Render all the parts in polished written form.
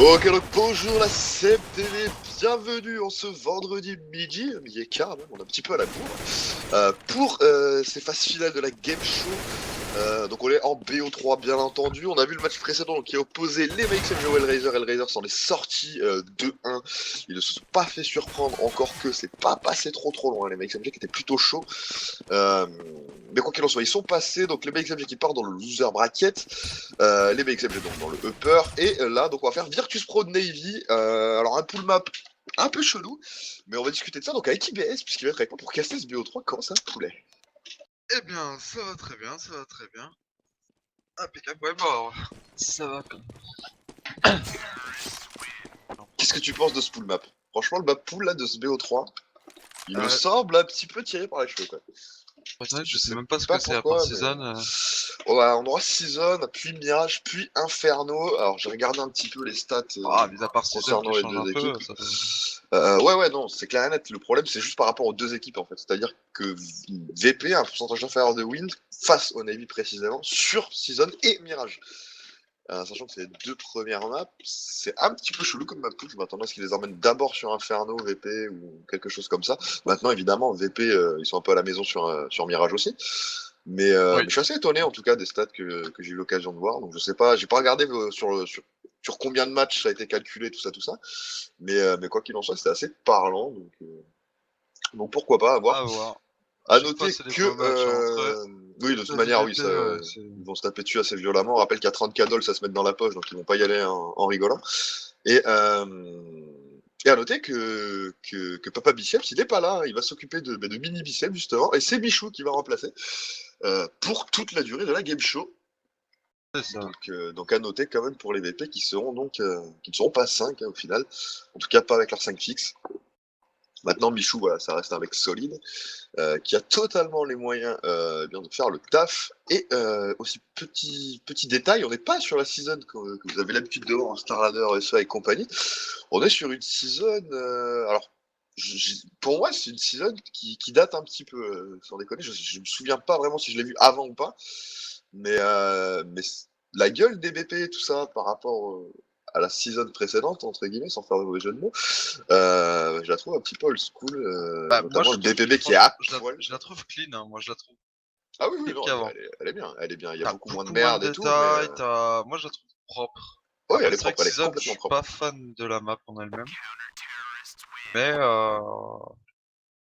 Ok, donc bonjour la CMTV, bienvenue en ce vendredi midi et quart même, on est un petit peu à la bourre, pour ces phases finales de la Game Show. Donc on est en BO3 bien entendu, on a vu le match précédent donc, qui a opposé les MakeSMG au Hellraiser. Hellraiser s'en est sorti 2-1, ils ne se sont pas fait surprendre, encore que c'est pas passé trop loin, les MakeSMG qui étaient plutôt chauds. Mais quoi qu'il en soit, ils sont passés, donc les MakeSMG qui partent dans le loser bracket, les BXMG donc dans le upper, et là donc on va faire Virtus Pro Navy, alors un pool map un peu chelou, mais on va discuter de ça donc avec IBS, puisqu'il va être avec moi pour casser ce BO3, comment ça poulet? Eh bien, ça va très bien, ça va très bien. Impeccable, ouais, bah, ça va quand même. Qu'est-ce que tu penses de ce pool map? Franchement le map pool là de ce BO3, il me Euh, semble un petit peu tiré par les cheveux quoi. pour être honnête, je Je sais sais même pas ce pas que c'est à part pourquoi, mais... Season. On aura Season, puis Mirage, puis Inferno. Alors j'ai regardé un petit peu les stats Ah, mais à part Season qui concernant les change deux un peu, équipes. ça doit... Ouais, non, c'est clair et net. Le problème, c'est juste par rapport aux deux équipes, en fait. C'est-à-dire que VP a un pourcentage inférieur de win face au Navy précisément sur Season et Mirage. Sachant que c'est les deux premières maps, c'est un petit peu chelou comme map pool. Je m'attendais à ce qu'ils les emmènent d'abord sur Inferno, VP ou quelque chose comme ça. Maintenant, évidemment, VP, ils sont un peu à la maison sur Mirage aussi. Mais Oui. je suis assez étonné en tout cas des stats que j'ai eu l'occasion de voir. Donc je sais pas, j'ai pas regardé sur combien de matchs ça a été calculé, tout ça. Mais quoi qu'il en soit, c'était assez parlant. Donc pourquoi pas, à voir. À voir. À À chaque fois, noter c'est des que, beaux matchs entre oui, de toute Navy manière, oui, VP, ça, ouais, c'est... ils vont se taper dessus assez violemment. On rappelle qu'à 30 dollars, ça se met dans la poche, donc ils vont pas y aller en rigolant. Et, euh, et à noter que Papa Biceps, il est pas là, hein. Il va s'occuper de Mini Biceps, justement, et c'est Michou qui va remplacer pour toute la durée de la game show. C'est ça. Donc à noter quand même pour les VP qui seront qui ne seront pas 5 au final, en tout cas pas avec leurs 5 fixes. Maintenant Michou, voilà, ça reste un mec solide, qui a totalement les moyens bien de faire le taf. Et aussi petit détail, on n'est pas sur la season que vous avez l'habitude de voir en Starladder, SEA et compagnie. On est sur une season, alors pour moi c'est une season qui date un petit peu, sans déconner. Je me souviens pas vraiment si je l'ai vu avant ou pas, mais la gueule des BP et tout ça par rapport à la season précédente, entre guillemets, sans faire de mauvais jeu de mots, je la trouve un petit peu old school, Bah, moi, notamment je le trouve, BPB qui est franchement, à poil, je quoi. la trouve clean, hein. Moi, je la trouve Ah oui, oui, clean non, qu'avant. elle est bien, elle est bien. Il y a T'as beaucoup moins de beaucoup moins merde de et tout, mais détails, t'as... Moi, je la trouve propre. ouais, elle Après, est c'est vrai propre, que elle est Season, je complètement suis propre. pas fan de la map en elle-même. Mais,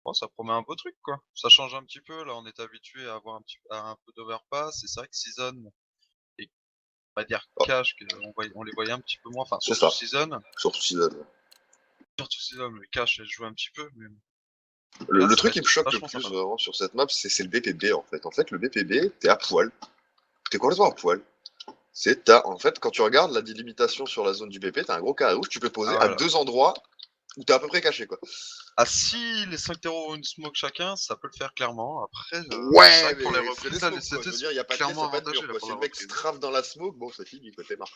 bon, ça promet un beau truc, quoi. Ça change un petit peu. Là, on est habitué à avoir à un peu d'overpass. Et c'est vrai que Season et on va dire Oh, Cash, on les voyait un petit peu moins. Enfin, c'est ça, surtout season. Surtout Season, le Cash, elle jouait un petit peu. Mais là, Le ça va truc qui être me choque le vachement plus sympa. vraiment sur cette map, c'est le BPB en fait. En fait, le BPB, t'es à poil, t'es complètement à poil. En fait, quand tu regardes la délimitation sur la zone du BP, t'as un gros carré rouge, tu peux Ah, poser à voilà. deux endroits où t'es à peu près caché, quoi. Ah, si les 5 terreaux ont une smoke chacun, ça peut le faire clairement. Après, c'est Ouais, vrai que pour les mais fais des reprises, là, les smokes, quoi. CT Je veux sont dire, il n'y a pas de caisse, il clairement n'y a pas de avantagés mur, là, quoi. pour Si la le mec reprise. straffe dans la smoke, bon, c'est fini, quoi, t'es marre.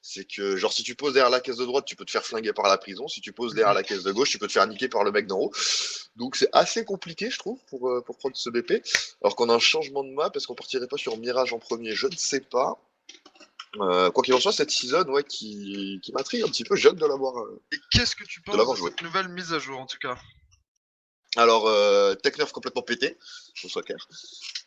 C'est que, genre, si tu poses derrière la caisse de droite, tu peux te faire flinguer par la prison. Si tu poses derrière Mhm. la caisse de gauche, tu peux te faire niquer par le mec d'en haut. Donc, c'est assez compliqué, je trouve, pour prendre ce BP. Alors qu'on a un changement de map, est-ce qu'on partirait pas sur Mirage en premier? Je ne sais pas. Quoi qu'il en soit, cette season, ouais, qui m'intrigue un petit peu, j'ai hâte Et qu'est-ce que tu de penses de l'avoir joué. cette nouvelle mise à jour, en tout cas? Alors, Tech Nerf complètement pété, qu'on soit clair.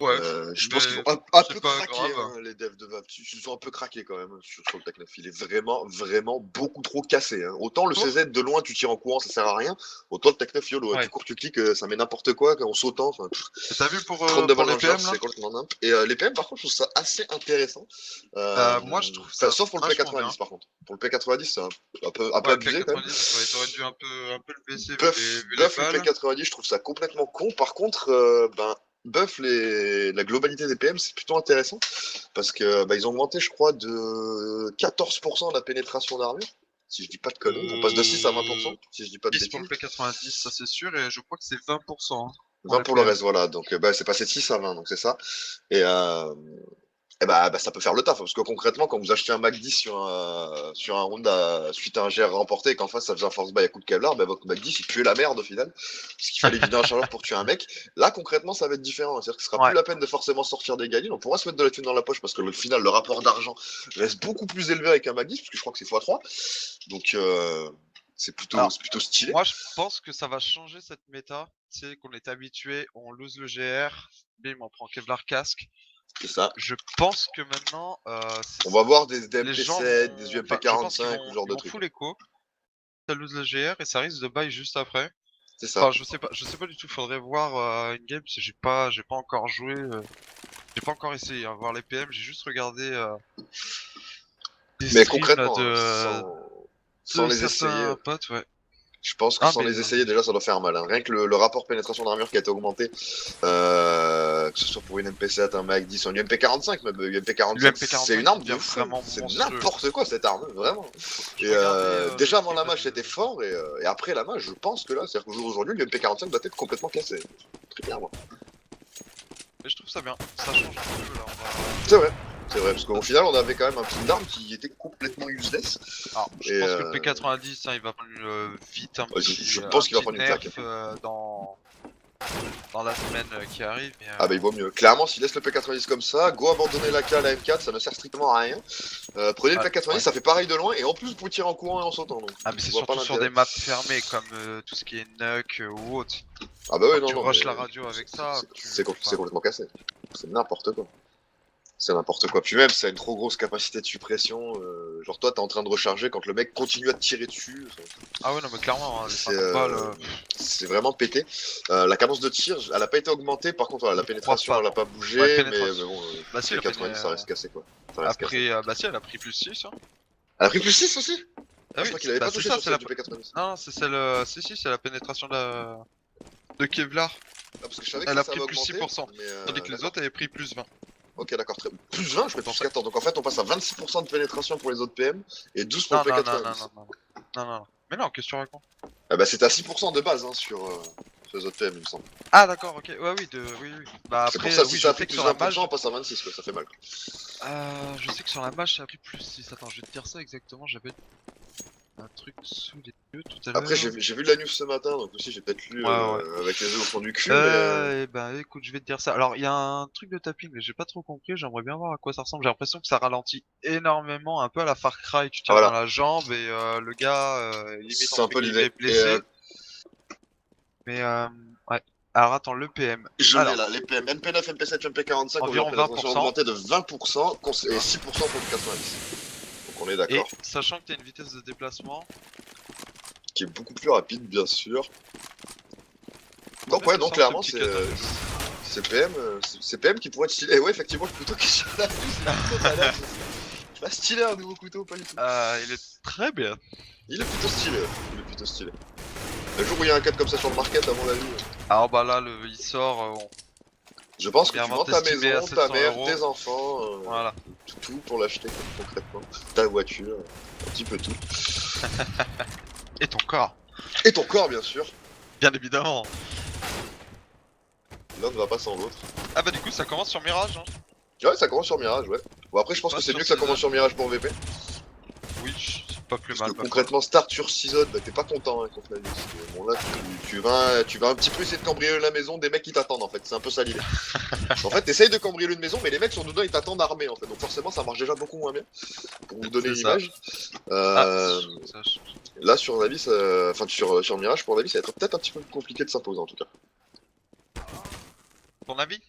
Ouais, Je pense qu'ils mais ont un c'est peu pas craqué, grave. hein, les devs de Valve. Ils ont un peu craqué quand même sur le Tech 9. Il est vraiment beaucoup trop cassé, hein. Autant le Pour? CZ de loin, tu tires en courant, ça sert à rien. Autant le Tech 9 YOLO, hein. Tu Ouais. cours, tu cliques, ça met n'importe quoi, en sautant. Enfin, Et t'as vu prendre de pour balles dans les le charge, PM, là? c'est complètement nimp. Et les PM, par contre, je trouve ça assez intéressant. Moi, je trouve Enfin, ça sauf pour le vachement bien. P90, par contre. Pour le P90, c'est un peu Ouais, abusé quand même. P90, ouais, ils auraient dû un peu le baisser vu les Buff le balles. P90, je trouve ça complètement con. Par contre, buff la globalité des PM, c'est plutôt intéressant. Parce que ils ont augmenté, je crois, de 14% la pénétration d'armure. Si je dis pas de conneries. On passe de 6 à 20%, si je dis pas de 10 pour le bêtises. P90, ça c'est sûr, et je crois que c'est 20% hein, pour 20 les pour le PM. reste, voilà. Donc c'est passé de 6 à 20, donc c'est ça. Et, bah, ça peut faire le taf, parce que concrètement, quand vous achetez un Mac 10 sur un round suite à un GR remporté et qu'en face ça faisait un force buy à coup de Kevlar, bah, votre Mac 10 il puait la merde au final, parce qu'il fallait vider un chargeur pour tuer un mec. Là, concrètement, ça va être différent. C'est-à-dire que ce sera plus la peine de forcément sortir des galines. On pourra se mettre de la thune dans la poche parce que au final, le rapport d'argent reste beaucoup plus élevé avec un Mac 10, parce que je crois que c'est x3. Donc, c'est plutôt stylé. Moi, je pense que ça va changer cette méta. Tu sais, qu'on est habitué, on lose le GR, bim, on prend Kevlar casque. C'est ça. Je pense que maintenant, on va voir des les gens MP7, vont- des enfin, UMP45, ce genre de ils vont trucs. full écho, ça lose le GR et ça risque de buy juste après. C'est ça. Enfin, je sais pas du tout. Faudrait voir une game. J'ai pas encore joué. J'ai pas encore essayé. Hein, voir les PM. J'ai juste regardé. Des Mais streams concrètement, de sans les certains essayer, potes, ouais. je pense que Ah, sans mais les essayer, déjà ça doit faire mal. Hein. Rien que le rapport pénétration d'armure qui a été augmenté, que ce soit pour une MP7, un Mac 10, un UMP45, même UMP45, c'est une arme de fou. C'est n'importe quoi cette arme, vraiment. Et déjà avant la match c'était fort, et après la match, je pense que là, c'est-à-dire qu'au jour d'aujourd'hui, l'UMP45 doit être complètement cassé. Très clairement. Mais je trouve ça bien. Ça change un peu là. C'est vrai. C'est vrai, parce qu'au final, on avait quand même un petit arme qui était complètement useless. Alors, je pense que le P90, hein, il va prendre vite un petit, je pense qu'il va prendre une claque. Dans la semaine qui arrive. Mais, Ah bah il vaut mieux. Clairement, s'il laisse le P90 comme ça, go abandonner la K à la M4, ça ne sert strictement à rien. Prenez le P90, ça fait pareil de loin, et en plus vous pouvez tirer en courant et en sautant. Donc, mais c'est surtout sur des maps fermées, comme tout ce qui est Nuck ou autre. Ah bah ouais, non, tu rushes la radio avec ça. C'est complètement cassé. C'est n'importe quoi. C'est n'importe quoi. Puis même, ça a une trop grosse capacité de suppression. Genre, toi, t'es en train de recharger quand le mec continue à te tirer dessus. Ah ouais, non, mais clairement, hein, c'est vraiment pété. La cadence de tir, elle a pas été augmentée. Par contre, la pénétration, elle a pas bougé. Mais bon, bah si, le 90, ça reste cassé, quoi. Après, bah si, elle a pris plus 6. Hein. Elle a pris plus 6 aussi? Ah je crois qu'il avait pas touché sur la P90. Non, c'est celle. Si, c'est la pénétration de Kevlar. Ah, parce que je savais que elle ça a pris plus 6%. Tandis que les autres avaient pris plus 20. Ok, d'accord, plus 20, je mets plus 14. Donc en fait, on passe à 26% de pénétration pour les autres PM et 12 pour le P90. Non. Mais non, qu'est-ce que tu racontes? Ah bah c'était à 6% de base hein, sur les autres PM, il me semble. Ah d'accord, ok. Ouais, oui. Bah après, c'est pour ça, si ça a pris plus 20%, on passe à 26, quoi, ça fait mal. Je sais que sur la match, ça a pris plus 6. Attends, je vais te dire ça exactement. J'avais un truc sous les yeux tout à l'heure. Après, j'ai vu la news ce matin, donc aussi j'ai peut-être lu avec les yeux au fond du cul. Bah écoute, je vais te dire ça. Alors, il y a un truc de tapping, mais j'ai pas trop compris. J'aimerais bien voir à quoi ça ressemble. J'ai l'impression que ça ralentit énormément, un peu à la Far Cry. Tu tires dans la jambe et le gars, limite, c'est un peu l'idée. Blessé. Mais ouais. Alors attends, le PM. Je l'ai là, les PM, MP9, MP7, MP45, environ 20%. augmenté de 20% et 6% pour le 90. Donc on est d'accord. Et sachant que tu as une vitesse de déplacement qui est beaucoup plus rapide, bien sûr. Donc ouais, donc clairement c'est PM qui pourrait être stylé. Et ouais, effectivement, le couteau qui est sur la vue, c'est pas stylé un nouveau couteau, pas du tout. Il est très bien. Il est plutôt stylé. Le jour où il y a un cadre comme ça sur le market, à mon avis. Alors bah là, il sort. Je pense que tu vends ta maison, ta mère, tes enfants, voilà. tout pour l'acheter concrètement. Ta voiture, un petit peu tout. Et ton corps. Et ton corps, bien sûr. Bien évidemment. L'un ne va pas sans l'autre. Ah bah du coup, ça commence sur Mirage. Hein. Ouais, ça commence sur Mirage, ouais. Bon après, je pense que c'est mieux que ça commence sur Mirage pour VP. Oui, c'est pas plus Parce mal. Que concrètement, start sur Season, bah t'es pas content hein, contre la vie. Bon là, tu vas un petit peu essayer de cambrioler la maison des mecs qui t'attendent en fait, c'est un peu ça l'idée. En fait, t'essayes de cambrioler une maison, mais les mecs sont dedans, ils t'attendent armés en fait. Donc forcément, ça marche déjà beaucoup moins bien. Pour vous donner une image. Là, sur la vie, enfin sur Mirage, pour la vie, ça va être peut-être un petit peu plus compliqué de s'imposer en tout cas. Ton avis?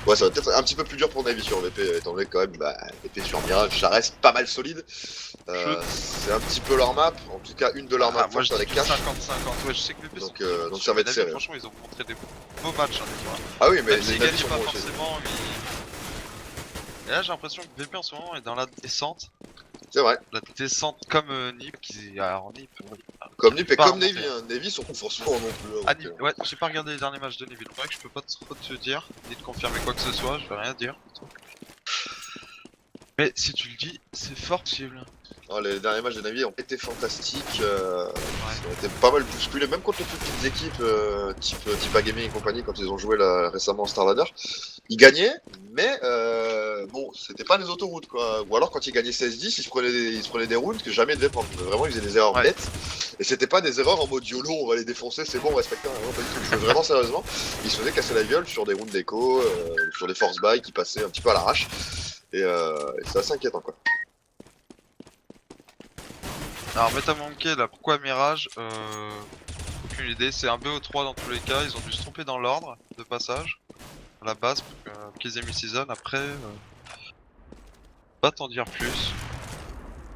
Ouais, ça va peut-être un petit peu plus dur pour Navy sur VP, étant donné que quand même, VP sur Mirage, ça reste pas mal solide. C'est un petit peu leur map, en tout cas une de leurs maps moi je avec cash. 50-50, ouais, je sais que VP donc ça va être serré. Franchement, ils ont montré des beaux matchs, hein, des fois. Ah oui, mais même s'ils gagnent pas forcément, et là j'ai l'impression que VP en ce moment est dans la descente. C'est vrai. La descente comme Nip, alors Nip. Comme Nip et comme Navy, hein. Navy sont forcément non plus. Ouais, j'ai pas regardé les derniers matchs de Navy, donc c'est vrai que je peux pas trop te dire, ni te confirmer quoi que ce soit, je vais rien dire. Mais si tu le dis, c'est fort possible. Oh, les derniers matchs de Navy ont été fantastiques, ils ont été pas mal bousculés, même contre les plus petites équipes, type A Gaming et compagnie, quand ils ont joué récemment en Star Ladder. ils gagnaient, mais bon, c'était pas des autoroutes, quoi. Ou alors, quand ils gagnaient 16-10, ils se prenaient des rounds que jamais ils devaient prendre. Vraiment, ils faisaient des erreurs Ouais. bêtes. Et c'était pas des erreurs en mode YOLO, on va les défoncer, c'est bon, on respecte un. Non, pas du tout. Ils jouaient vraiment sérieusement. Ils se faisaient casser la gueule sur des rounds d'écho, sur des force buy qui passaient un petit peu à l'arrache. Et c'est assez inquiétant, quoi. Alors Metamonkey là, pourquoi Mirage aucune idée, c'est un BO3 dans tous les cas, ils ont dû se tromper dans l'ordre de passage à la base pour qu'ils aient mis season. Après, pas t'en dire plus.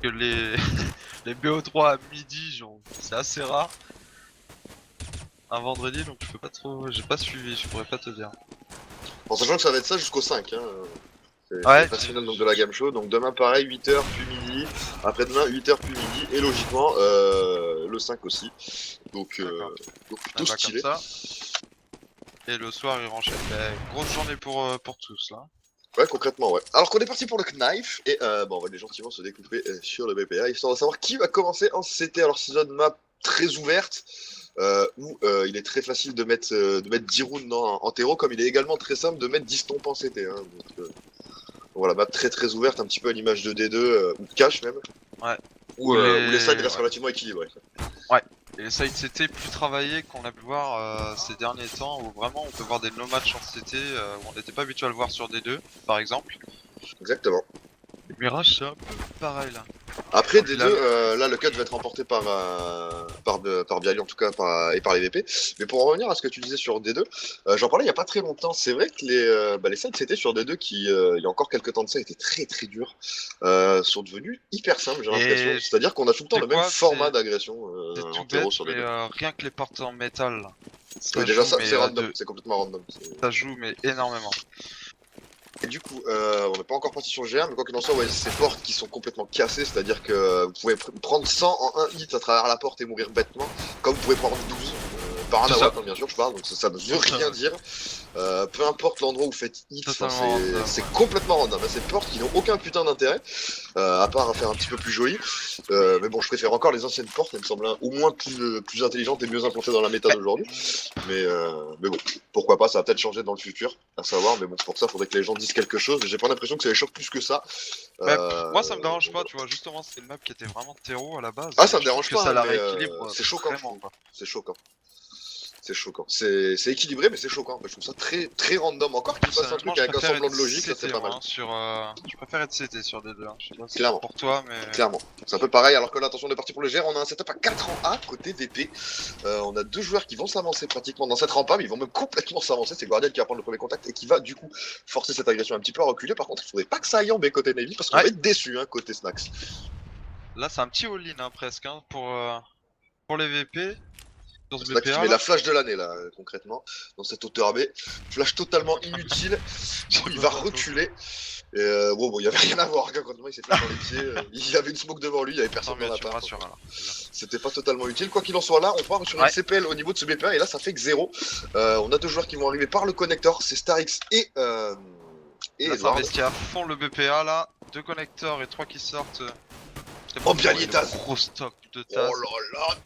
Que les, les BO3 à midi, genre, c'est assez rare. Un vendredi, donc je peux pas trop, j'ai pas suivi, je pourrais pas te dire. En sachant que ça va être ça jusqu'au 5, hein. C'est Ouais, la phase finale donc, de la game show. Donc demain pareil, 8h puis midi. Après demain 8h puis midi. Et logiquement le 5 aussi. Donc plutôt comme stylé. ça. Et le soir, ils renchaînent. Grosse journée pour tous là. Ouais, concrètement, ouais. Alors qu'on est parti pour le knife. Et bon, on va aller gentiment se découper sur le BPA. Histoire de savoir qui va commencer en CT. Alors season map très ouverte. Où il est très facile de mettre 10 rounds en terreau. Comme il est également très simple de mettre 10 stompes en CT. Hein, donc, voilà, map très ouverte, un petit peu à l'image de D2, ou de cash même. Ouais. Où les sides restent relativement équilibrés. Ouais. Et les sites CT plus travaillés qu'on a pu voir ces derniers temps, où vraiment on peut voir des no match en CT où on n'était pas habitué à le voir sur D2 par exemple. Exactement. Et Mirage c'est un peu pareil là. Après D2, là le cut va être remporté par Bialy en tout cas et par les VP. Mais pour en revenir à ce que tu disais sur D2, j'en parlais il y a pas très longtemps. C'est vrai que les sites c'était sur D2 qui il y a encore quelques temps de ça étaient très durs, sont devenus hyper simples j'ai l'impression. C'est-à-dire qu'on a tout le temps le même format d'agression en terreau sur mais D2. rien que les portes en métal là. Oui, déjà ça c'est random, c'est complètement random. Ça joue mais énormément. Et du coup, on n'est pas encore parti sur le GR, mais quoi qu'il en soit, ouais, ces portes qui sont complètement cassées, c'est-à-dire que vous pouvez prendre 100 en un hit à travers la porte et mourir bêtement, comme vous pouvez prendre 12 par un awat, hein, bien sûr, je parle, donc ça ne veut rien dire. Peu importe l'endroit où vous faites hit, c'est complètement random. Ces portes qui n'ont aucun putain d'intérêt, à part à faire un petit peu plus joli. Mais bon, je préfère encore les anciennes portes, elles me semblent au moins plus intelligentes et mieux implantées dans la méta d'aujourd'hui. Mais bon, pourquoi pas, ça va peut-être changer dans le futur, à savoir, mais bon, pour ça, il faudrait que les gens disent quelque chose, mais j'ai pas l'impression que ça les choque plus que ça. Moi ça me dérange pas, tu vois, justement c'était une map qui était vraiment terreau à la base. Ah, ça me dérange pas, ça la mais rééquilibre. c'est choquant, c'est choquant. C'est choquant. C'est équilibré, mais c'est choquant. Je trouve ça très random. Encore qu'il fasse un truc avec un semblant de logique, ça c'est pas mal. Je préfère être CT sur D2. Hein. Je sais pas si clairement. Pour toi, mais. Clairement. C'est un peu pareil, alors que là, attention, on est parti pour le GR. On a un setup à 4 en A côté VP. On a deux joueurs qui vont s'avancer pratiquement dans cette rampa, mais ils vont même complètement s'avancer. C'est Guardian qui va prendre le premier contact et qui va du coup forcer cette agression un petit peu à reculer. Par contre, il faudrait pas que ça aille en B côté Navy parce qu'on va être déçu hein, côté Snacks. Là, c'est un petit all-in hein, presque hein, pour les VP. Snacks qui met la flash de l'année là, concrètement, dans cette hauteur B. Flash totalement inutile. Il va reculer. Et bon, il y avait rien à voir, concrètement, il s'est fait dans les pieds. Il y avait une smoke devant lui, il y avait personne dans la part. C'était pas totalement utile. Quoi qu'il en soit, là, on part sur une CPL au niveau de ce BPA et là, ça fait que 0. On a deux joueurs qui vont arriver par le connecteur, c'est Starix et Edward. Investi à fond le BPA là, 2 connecteurs et 3 qui sortent. Oh, Bialy et Taz. Gros stock de Taz. Oh là là,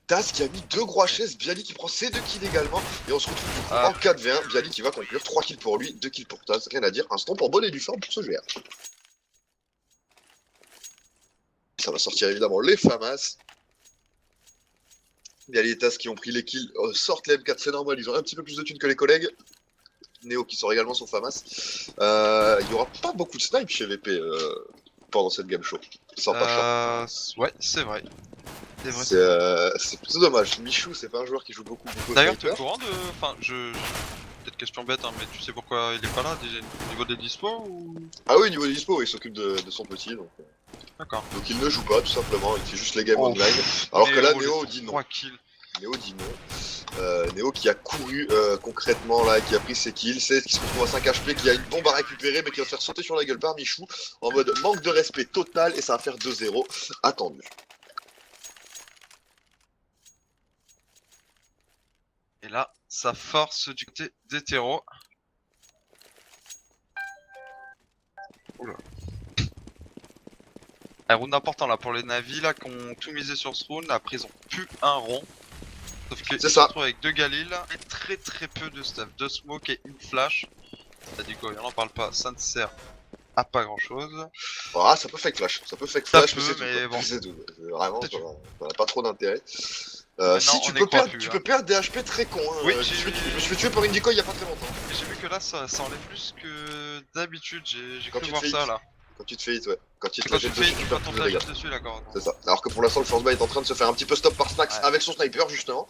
Taz qui a mis 2 gros HS, Bialy qui prend ses 2 kills également. Et on se retrouve du coup en 4v1. Bialy qui va conclure, 3 kills pour lui, 2 kills pour Taz. Rien à dire, un stomp en bonne et due forme pour ce GR. Ça va sortir évidemment les FAMAS. Bialy et Taz qui ont pris les kills, sortent les M4, c'est normal, ils ont un petit peu plus de thunes que les collègues. Néo qui sort également son FAMAS. Il n'y aura pas beaucoup de snipe chez VP pendant cette game show. Ouais, c'est vrai. C'est plutôt dommage. Michou, c'est pas un joueur qui joue beaucoup. D'ailleurs, t'es au courant de. Enfin, peut-être question bête, hein, mais tu sais pourquoi il est pas là au niveau des dispos ou. Ah oui, au niveau des dispos, il s'occupe de son petit. Donc... D'accord. Donc il ne joue pas, tout simplement. Il fait juste les games online. Alors que là, Néo dit non. Néo dit non. Néo qui a couru concrètement là, qui a pris ses kills, c'est qui se retrouve à 5 HP, qui a une bombe à récupérer, mais qui va se faire sauter sur la gueule par Michou en mode manque de respect total et ça va faire 2-0 attendu. Et là, ça force du côté d'hétéro. Oula. Un round important là pour les navis là qui ont tout misé sur ce round. Après ils ont plus un rond. Sauf qu'ils se retrouvent avec 2 Galil et très peu de stuff. 2 smoke et une flash. Ça dit quoi, on en parle pas, ça ne sert à pas grand chose. Ah, ça peut fake flash, Ça mais c'est tout. mais bon. C'est tout. Vraiment, ça n'a pas trop d'intérêt. Maintenant, Si tu on peux y croit perdre, plus, tu hein. peux perdre des HP très cons. Hein. Oui, je me suis fait tuer par une decoy il y a pas très longtemps. Et j'ai vu que là, ça enlève plus que d'habitude, j'ai Quand cru tu te voir fais ça hit. là. Quand tu te fais hit, ouais. Quand tu te Quand la tu jettes fais, dessus, tu perds quand on plus te de la dégâts. jette dessus, d'accord. C'est ça. Alors que pour l'instant, le Force Buy est en train de se faire un petit peu stop par Snax avec son sniper, justement.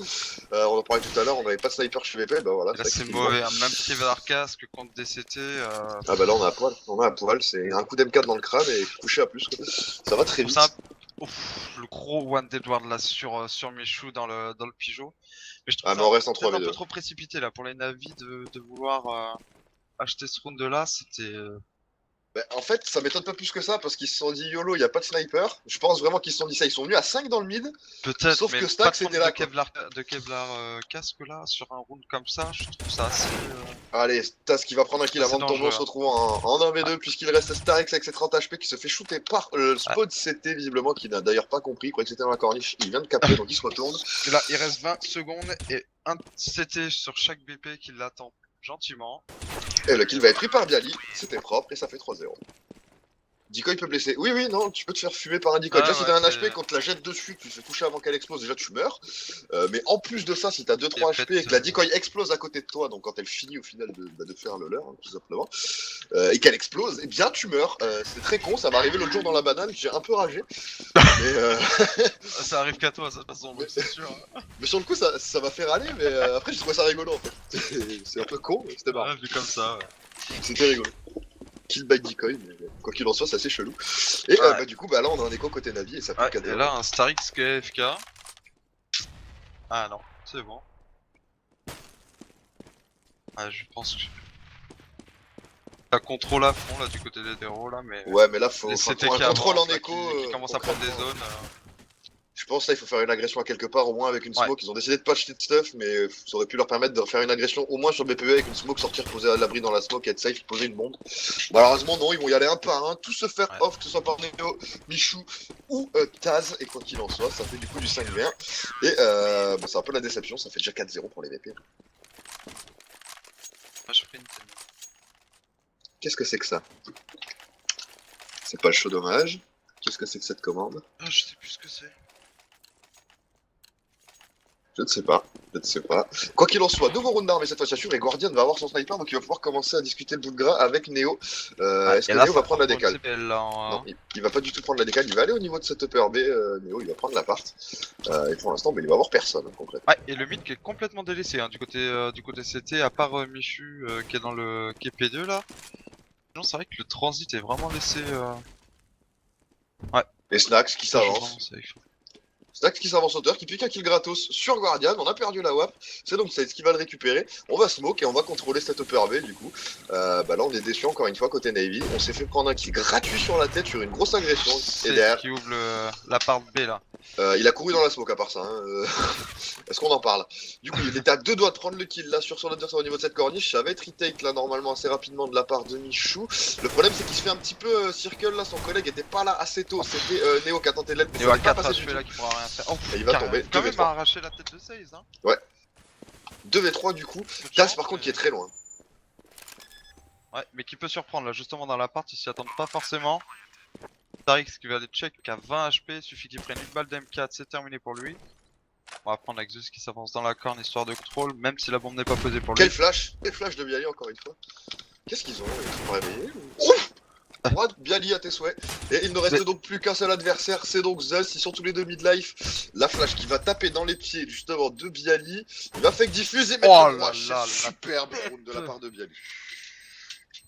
On en parlait tout à l'heure, on n'avait pas de sniper chez VP, bah voilà. Et là, c'est qu'il mauvais, hein. Même privé casque contre DCT. Ah bah là, on a à poil. C'est un coup d'M4 dans le crâne et couché à plus. Quoi. Ça va très vite. Ouf, le gros one d'Edward là sur Michou dans le Pigeot. Mais je trouve Ah, mais ça on reste en peut-être un 3v2. peu trop précipité là pour les navis de vouloir acheter ce round là. C'était. Bah, en fait, ça m'étonne pas plus que ça parce qu'ils se sont dit YOLO, il n'y a pas de sniper. Je pense vraiment qu'ils se sont dit ça. Ils sont venus à 5 dans le mid. Peut-être, Sauf mais que pas de Stax prendre était là. Quoi. De Kevlar casque là sur un round comme ça. Je trouve ça assez. Allez, Stax qui va prendre un kill avant de tomber. On se retrouve en 1v2 puisqu'il reste Starex avec ses 30 HP qui se fait shooter par le spot CT visiblement qui n'a d'ailleurs pas compris. Il croyait que c'était dans la corniche. Il vient de capter donc il se retourne. Et là, il reste 20 secondes et un CT sur chaque BP qui l'attend gentiment. Et le kill va être pris par Bialy. C'était propre et ça fait 3-0. Decoy peut blesser. Oui, non, tu peux te faire fumer par un decoy. Déjà, si t'as un HP, quand tu la jettes dessus, que tu te fais toucher avant qu'elle explose, déjà tu meurs. Mais en plus de ça, si t'as 2-3 HP et que la decoy explose à côté de toi, donc quand elle finit au final de faire le leur, hein, tout simplement, et qu'elle explose, eh bien tu meurs. C'est très con, ça m'est arrivé l'autre jour dans la banane, j'ai un peu ragé. Mais ça arrive qu'à toi, ça de toute façon, c'est sûr. Mais sur le coup, ça m'a fait râler, mais après, j'ai trouvé ça rigolo en fait. C'est un peu con, mais c'était marrant. Ouais, vu comme ça, ouais. C'était rigolo. Kill by decoy, mais quoi qu'il en soit, c'est assez chelou. Et bah, du coup, bah, là, on a un écho côté Navi et ça peut et là, un Starix qui est FK. Ah non, c'est bon. Ah, je pense que. Ça contrôle à fond là du côté des héros là, mais. Ouais, mais là, faut un contrôle en écho. Qui commence à prendre des zones. Je pense là il faut faire une agression à quelque part, au moins avec une smoke. Ils ont décidé de pas acheter de stuff, mais ça aurait pu leur permettre de faire une agression au moins sur BPE avec une smoke, sortir, poser à l'abri dans la smoke, être safe, poser une bombe. Malheureusement non, ils vont y aller un par un, tous se faire off, que ce soit par Neo, Michou ou Taz, et quoi qu'il en soit, ça fait du coup du 5v1. Et bah, c'est un peu la déception, ça fait déjà 4-0 pour les VP. Qu'est-ce que c'est que ça? C'est pas le show dommage. Qu'est-ce que c'est que cette commande? Ah, je sais plus ce que c'est. Je ne sais pas. Quoi qu'il en soit, nouveau round d'armes, mais cette fois-ci sûr, et Guardian va avoir son sniper, donc il va pouvoir commencer à discuter le bout de gras avec Neo. Est-ce que Neo va prendre la décale? Non, il va pas du tout prendre la décale, il va aller au niveau de cette upper B, Neo il va prendre l'appart. Et pour l'instant, il va avoir personne, concrètement. Ouais, et le mid qui est complètement délaissé, hein, du côté CT, à part Michu qui est dans le qui est P2 là. Non, c'est vrai que le transit est vraiment laissé. Ouais. Et Snax qui s'avance. Snax qui s'avance hauteur, qui pique un kill gratos sur Guardian, on a perdu la WAP, c'est donc Saïd qui va le récupérer, on va smoke et on va contrôler cette upper B du coup. Bah là on est déçu encore une fois côté Navy, on s'est fait prendre un kill gratuit sur la tête sur une grosse agression. Et derrière... qui ouvre la part B là. Il a couru dans la smoke à part ça, hein. Est-ce qu'on en parle? Du coup il était à 2 doigts de prendre le kill là sur son adversaire au niveau de cette corniche, ça va être retake là normalement assez rapidement de la part de Michou. Le problème c'est qu'il se fait un petit peu circle là, son collègue était pas là assez tôt, c'était Neo qui a tenté l'aide mais ça n'est pas passé du tout. Là qui pourra rien faire. Oh, et il va tomber. Quand même arraché la tête de 16 hein. Ouais. 2v3 du coup. Taz par contre qui est très loin. Ouais, mais qui peut surprendre là justement dans l'appart, ils s'y attendent pas forcément. Starix qui va aller check à 20 HP, suffit qu'il prenne une balle d'M4, c'est terminé pour lui. On va prendre Axus qui s'avance dans la corne histoire de contrôle, même si la bombe n'est pas posée pour lui. Quel flash de Bialy encore une fois. Qu'est-ce qu'ils ont? Ils sont réveillés Bialy à tes souhaits. Et il ne reste donc plus qu'un seul adversaire, c'est donc Zeus, ils sont tous les deux mid-life. La flash qui va taper dans les pieds justement de Bialy. Il va fake diffuse et mettre le rush. Superbe round de la part de Bialy.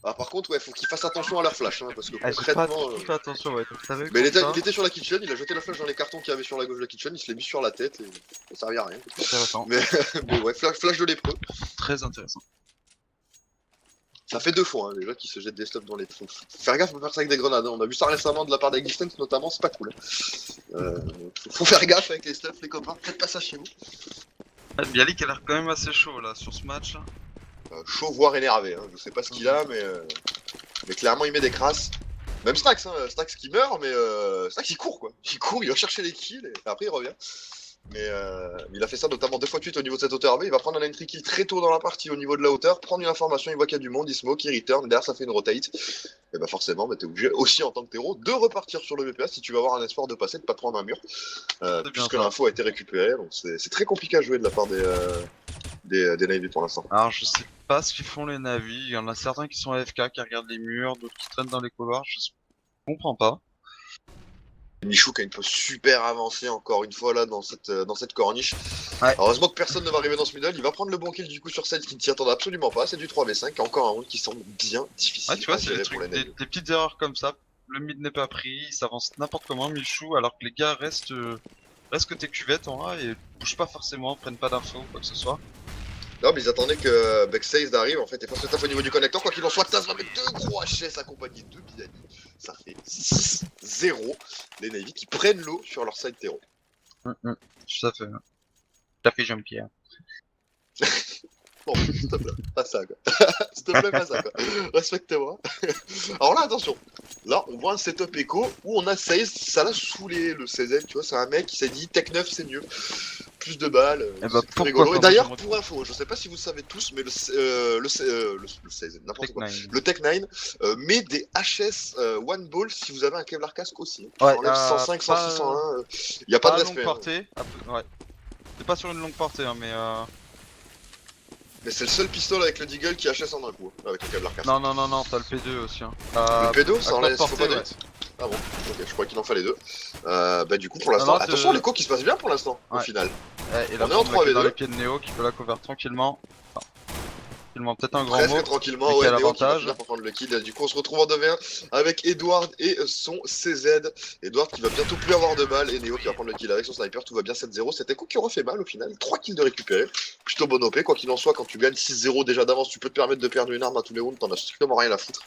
Ah, par contre, ouais, faut qu'ils fassent attention à leur flash, hein, parce que concrètement. Fait attention, ouais. Mais il était sur la kitchen, il a jeté la flash dans les cartons qu'il y avait sur la gauche de la kitchen, il se l'est mis sur la tête et ça servait à rien. Intéressant. Mais ouais, flash de lépreux. Très intéressant. Ça fait 2 fois hein, déjà qu'ils se jettent des stuffs dans les trous. Faire gaffe, faut faire ça avec des grenades. Hein. On a vu ça récemment de la part d'Existence notamment, c'est pas cool. Faut faire gaffe avec les stuffs, les copains. Faites pas ça chez vous. Bialy qui a l'air quand même assez chaud là sur ce match. Chaud voire énervé. Hein. Je sais pas ce qu'il a, mais clairement il met des crasses. Même Snax, hein. Snax qui meurt, mais Snax il court quoi. Il court, il va chercher les kills et après il revient. Mais il a fait ça notamment 2 fois de suite au niveau de cette hauteur B. Il va prendre un entry kill très tôt dans la partie au niveau de la hauteur, prendre une information, il voit qu'il y a du monde, il smoke, il return, derrière ça fait une rotate. Et bah forcément, bah, t'es obligé aussi en tant que terreau de repartir sur le BPA si tu veux avoir un espoir de passer, de pas te prendre un mur. Puisque l'info a été récupérée, donc c'est très compliqué à jouer de la part des Navy pour l'instant. Alors je sais pas ce qu'ils font les navis, il y en a certains qui sont AFK, qui regardent les murs, d'autres qui traînent dans les couloirs, je comprends pas. Michou qui a une pose super avancée encore une fois là dans cette corniche. Ouais. Heureusement que personne ne va arriver dans ce middle, il va prendre le bon kill du coup sur celle qui ne s'y attendait absolument pas, c'est du 3v5, encore un round qui semble bien difficile. Ouais, tu vois, à c'est gérer des pour trucs, les des petites erreurs comme ça. Le mid n'est pas pris, il s'avance n'importe comment, Michou, alors que les gars restent que tes cuvettes en A et bougent pas forcément, prennent pas d'infos ou quoi que ce soit. Non mais ils attendaient que Backstage arrive en fait et fasse le taf au niveau du connecteur, quoi qu'il en soit, Taz va mettre 2 gros HS accompagnés de Bidani. Ça fait 6-0, les Navy qui prennent l'eau sur leur side terreau. Tout à fait. T'as fait Jean-Pierre. Bon, s'il te plaît, pas ça quoi. S'il te plaît, pas ça quoi. Respectez-moi. Alors là, attention. Là, on voit un setup écho où on a 16, ça l'a saoulé le 16 tu vois, c'est un mec qui s'est dit Tech 9 c'est mieux. Plus de balles, c'est plus rigolo. Et d'ailleurs, pour info, je sais pas si vous le savez tous, mais le 16, n'importe quoi. Le Tech 9 met des HS one ball si vous avez un Kevlar casque aussi. Ouais, enlève 105, 106, 101. Il n'y a pas de respect. Longue portée, ouais. C'est pas sur une longue portée, hein, mais Mais c'est le seul pistolet avec le Deagle qui HS en un coup, avec le Kevlar casque. Non, t'as le P2 aussi. Hein. Le P2, ça enlève, faut pas ouais. Ah bon, ok, je crois qu'il en fallait 2. Bah du coup pour l'instant, attention l'écho qui se passe bien pour l'instant, au final. Et là, on est en 3v2 dans les pieds de Néo qui peut la cover tranquillement. Enfin, tranquillement, peut-être un grand presque mot. Tranquillement, ouais, Néo qui va finir pour prendre le kill. Du coup on se retrouve en 2v1 avec Edward et son CZ. Edward qui va bientôt plus avoir de balles et Néo qui va prendre le kill avec son sniper, tout va bien 7-0. Cet écho qui refait mal au final, 3 kills de récupérer. Plutôt bon OP, quoi qu'il en soit, quand tu gagnes 6-0 déjà d'avance, tu peux te permettre de perdre une arme à tous les rounds, t'en as strictement rien à foutre.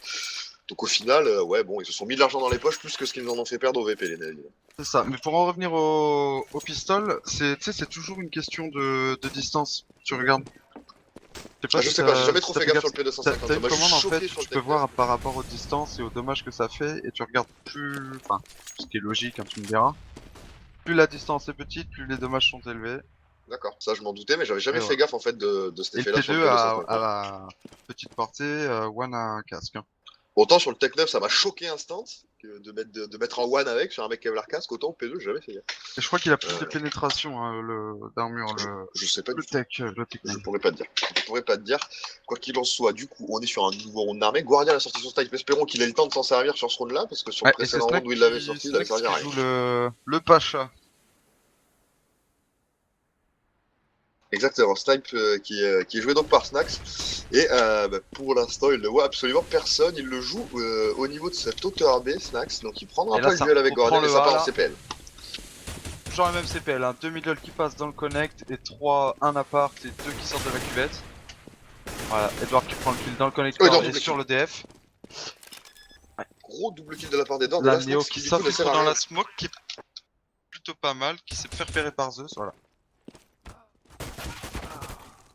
Donc au final, ouais, bon, ils se sont mis de l'argent dans les poches plus que ce qu'ils nous en ont fait perdre au VP, les Navy. C'est ça, mais pour en revenir au pistol, c'est toujours une question de distance. Tu regardes. Je sais pas, j'ai jamais trop fait gaffe sur le P250. T'as une commande en fait, tu peux voir par rapport aux distances et aux dommages que ça fait, et tu regardes plus. Enfin, ce qui est logique, hein, tu me diras. Plus la distance est petite, plus les dommages sont élevés. D'accord, ça je m'en doutais, mais j'avais jamais fait gaffe en fait de cet effet-là sur le P2 à la petite portée, one à un casque. Hein. Autant sur le Tech 9 ça m'a choqué instant que de mettre un one avec sur un mec Kevlar casque, autant au P2 j'ai jamais fait gaffe. Et je crois qu'il a plus de pénétration hein, d'un mur. Je sais pas le du tech, tout. le tech. Je pourrais pas te dire. Je pourrais pas te dire. Quoi qu'il en soit, du coup, on est sur un nouveau round armé. Guardian a sorti son snipe, espérons qu'il ait le temps de s'en servir sur ce round là, parce que sur le précédent round où il l'avait sorti, il avait servi à rien. Joue le Pacha. Exactement, Snipe qui est joué donc par Snax. Et pour l'instant, il ne voit absolument personne. Il le joue au niveau de cette hauteur B, Snax. Donc il prendra pas le duel avec Guardian et ça part en CPL. Genre le même CPL, hein. 2 middle qui passent dans le connect et 1 appart et 2 qui sortent de la cuvette. Voilà, Edward qui prend le kill dans le connecteur et sur le DF. Ouais. Gros double kill de la part d'Edward. La Néo qui s'offre dans la smoke qui est plutôt pas mal, qui s'est fait repérer par Zeus, voilà.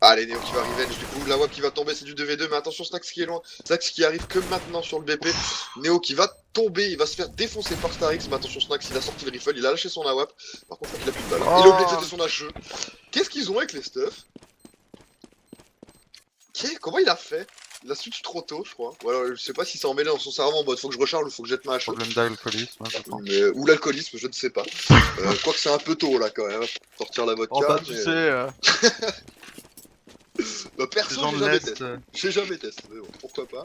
Allez, Néo qui va revenge, du coup la WAP qui va tomber, c'est du 2v2, mais attention Snax qui est loin, Snax qui arrive que maintenant sur le BP, Néo qui va tomber, il va se faire défoncer par Starix, mais attention Snax, il a sorti le rifle, il a lâché son AWAP, par contre il a plus de balles, il a oublié de jeter son HE. Qu'est-ce qu'ils ont avec les stuffs? Comment il a fait? Il a switch trop tôt, je crois. Ou alors, je sais pas si c'est emmêlé dans son cerveau en mode faut que je recharge ou faut que je jette ma HE. Problème d'alcoolisme, je pense. Ou l'alcoolisme, je ne sais pas. Quoique c'est un peu tôt là quand même, pour sortir la vodka. Oh bah tu sais... Bah perso j'ai jamais testé, mais bon, pourquoi pas.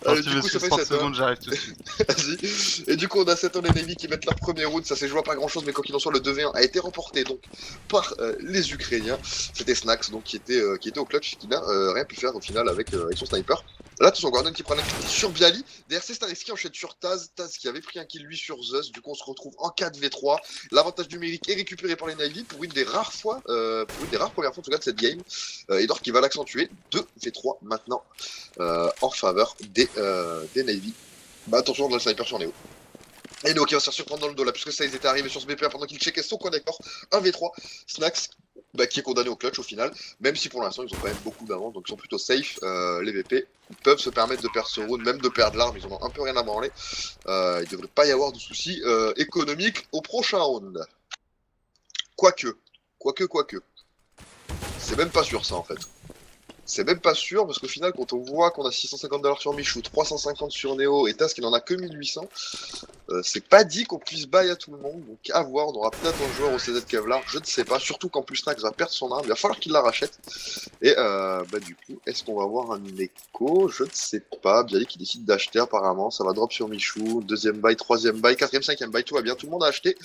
Allez, du coup ça fait 30 secondes, j'arrive tout de suite. Vas-y. Et du coup on a 7 ans les Navy qui mettent leur premier round, ça s'est joué à pas grand chose, mais quoi qu'il en soit le 2v1 a été remporté donc par les Ukrainiens. C'était Snax donc qui était au clutch, qui n'a rien pu faire au final avec son sniper. Là attention, Gordon qui prend un kill sur Bialy, derrière c'est Starix qui enchaîne sur Taz, Taz qui avait pris un kill lui sur Zeus, du coup on se retrouve en 4v3, l'avantage numérique est récupéré par les Navy pour une des rares fois, pour une des rares premières fois en tout cas de cette game. Edward qui va l'accentuer, 2v3 maintenant en faveur des Navy. Bah attention, on a le sniper sur Néo. Et Néo qui va se faire surprendre dans le dos là, puisque ça ils étaient arrivés sur ce BPA pendant qu'il checkait son connecteur. 1v3, Snax qui est condamné au clutch au final, même si pour l'instant ils ont quand même beaucoup d'avance, donc ils sont plutôt safe. Les VP ils peuvent se permettre de perdre ce round, même de perdre l'arme, ils en ont un peu rien à branler. Il devrait pas y avoir de soucis économiques au prochain round. Quoique, Quoique. C'est même pas sûr ça en fait. C'est même pas sûr parce qu'au final, quand on voit qu'on a 650$ sur Michou, 350 sur Neo et Taz qui n'en a que 1800, c'est pas dit qu'on puisse bail à tout le monde. Donc à voir, on aura peut-être un joueur au CZ Kevlar, je ne sais pas. Surtout qu'en plus Nax va perdre son arme, il va falloir qu'il la rachète. Et du coup, est-ce qu'on va avoir un écho? Je ne sais pas. Bialy qui décide d'acheter apparemment, ça va drop sur Michou. Deuxième bail, troisième bail, quatrième, cinquième bail, tout va bien, tout le monde a acheté.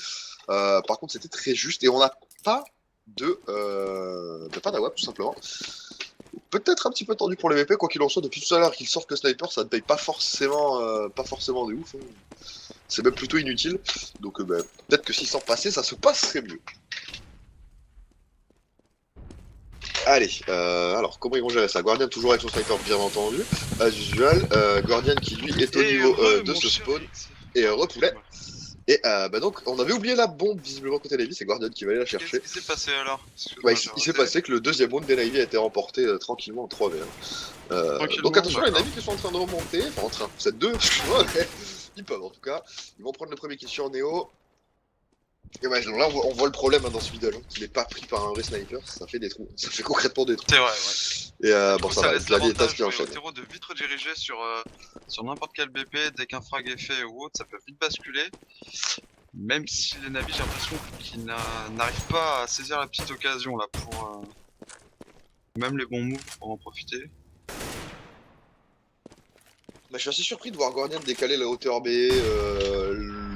Par contre, c'était très juste et on n'a pas pas d'AWP tout simplement. Peut-être un petit peu tendu pour les VP, quoi qu'il en soit, depuis tout à l'heure qu'ils sortent le sniper, ça ne paye pas forcément de ouf. Hein. C'est même plutôt inutile. Donc peut-être que s'ils s'en passaient, ça se passerait mieux. Allez, alors comment ils vont gérer ça? Guardian toujours avec son sniper bien entendu. As usual, Guardian qui lui est au niveau de ce spawn. Et heureux poulet. Et donc on avait oublié la bombe visiblement côté Navy, c'est Guardian qui va aller la chercher. Qu'est-ce qui s'est passé alors? Il s'est passé que le deuxième round des Navy a été remporté tranquillement en 3v1. Donc attention, les Navy qui sont en train de remonter, enfin en train, c'est 2, ils peuvent en tout cas. Ils vont prendre le premier kill sur Neo. Et là on voit le problème dans ce middle, qui n'est pas pris par un vrai sniper, ça fait des trous, ça fait concrètement des trous. C'est vrai, ouais. Et bon, ça va, laisse Bialy et Taz qui au enchaînent. terreau de vite rediriger sur n'importe quel BP, dès qu'un frag est fait ou autre, ça peut vite basculer. Même si les navires, j'ai l'impression qu'ils n'arrivent pas à saisir la petite occasion là pour même les bons moves pour en profiter. Je suis assez surpris de voir Guardian décaler la hauteur B,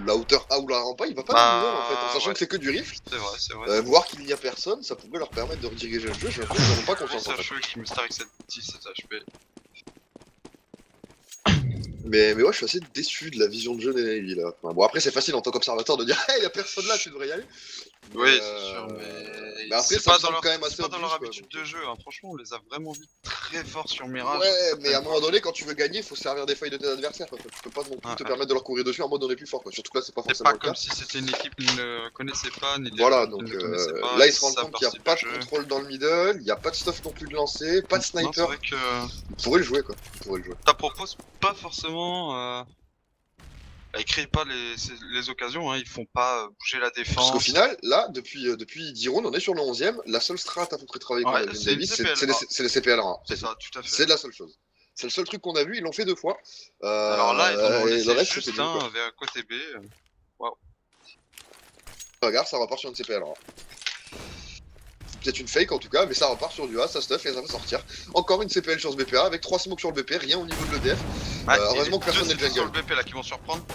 la hauteur A ou la rampa, il va pas dans le middle en fait, en sachant que c'est que du rift. C'est vrai. Voir qu'il n'y a personne, ça pourrait leur permettre de rediriger le jeu, j'ai l'impression qu'ils n'ont pas confiance en fait. Qui me star avec cette 17 HP. Mais ouais, je suis assez déçu de la vision de jeu des Navy là. Enfin, bon, après, c'est facile en tant qu'observateur de dire hey, y'a personne là, tu devrais y aller. Oui, c'est sûr, mais après, c'est pas dans leur habitude de jeu. Hein. Franchement, on les a vraiment vus très fort sur Mirage. Ouais, mais à un moment donné, quand tu veux gagner, il faut servir des failles de tes adversaires. Quoi. Tu peux pas non plus te permettre de leur courir dessus en mode on est plus fort. Quoi. Surtout que là, c'est pas forcément le cas. C'est pas comme si c'était une équipe qu'ils ne connaissaient pas, ni voilà, donc là, ils se rendent compte qu'il n'y a pas de contrôle dans le middle, il n'y a pas de stuff non plus de lancer, pas de sniper. Ils pourraient le jouer quoi. Ça propose pas forcément. Ils créent pas les occasions, hein, ils font pas bouger la défense. Parce qu'au final, là, depuis 10 rounds, on est sur le 11ème. La seule strat à peu près travailler qu'on a vu de Navy, c'est les CPL1. C'est ça, tout à fait. C'est la seule chose. C'est le seul truc qu'on a vu, ils l'ont fait 2 fois. Alors là, ils ont laissé le reste, juste un vers côté B. Waouh. Regarde, ça repart sur une CPL1. Peut-être une fake en tout cas, mais ça repart sur du A, ça stuff et ça va sortir. Encore une CPL sur ce BPA avec 3 smokes sur le BP, rien au niveau de l'EDF. Heureusement que personne n'est jungle. Sur le BP là qui vont surprendre.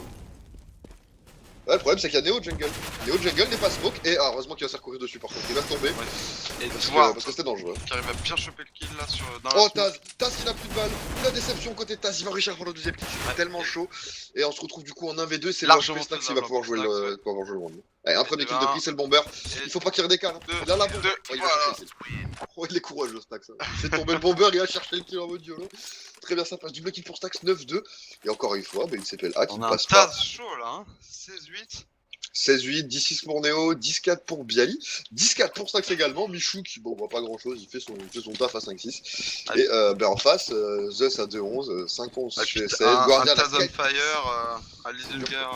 Ouais, le problème c'est qu'il y a Neo jungle. Neo jungle n'est pas smoke et heureusement qu'il va se recourir dessus par contre, il va tomber. Ouais. Parce que c'était dangereux. Qui arrive à bien choper le kill là sur. Oh Taz il a plus de balles, la déception côté Taz, il va réussir pour le deuxième kill, c'est tellement chaud. Et on se retrouve du coup en 1v2, c'est largement Snax qui va pouvoir jouer le monde. Allez, un premier kill de prix, c'est le bomber. Il faut pas qu'il redécale. Il a la bombe. Il va chercher le kill. Oh, il est courageux Snax. Il fait tomber le bomber, il va chercher le kill en mode violent. Très bien, ça passe. Double kill pour Snax, 9-2. Et encore une fois, une CPLA qui passe pas. On a un Taz chaud là, hein. 16-8. 16-8, 10-6 pour Neo, 10-4 pour Bialy, 10-4 pour Snax également, Michou qui bon voit pas grand chose, il fait son taf à 5-6. Et en face, Zeus à 2-11, 5-11 chez SL, Guardian à Taz on Fire, à Lidinger,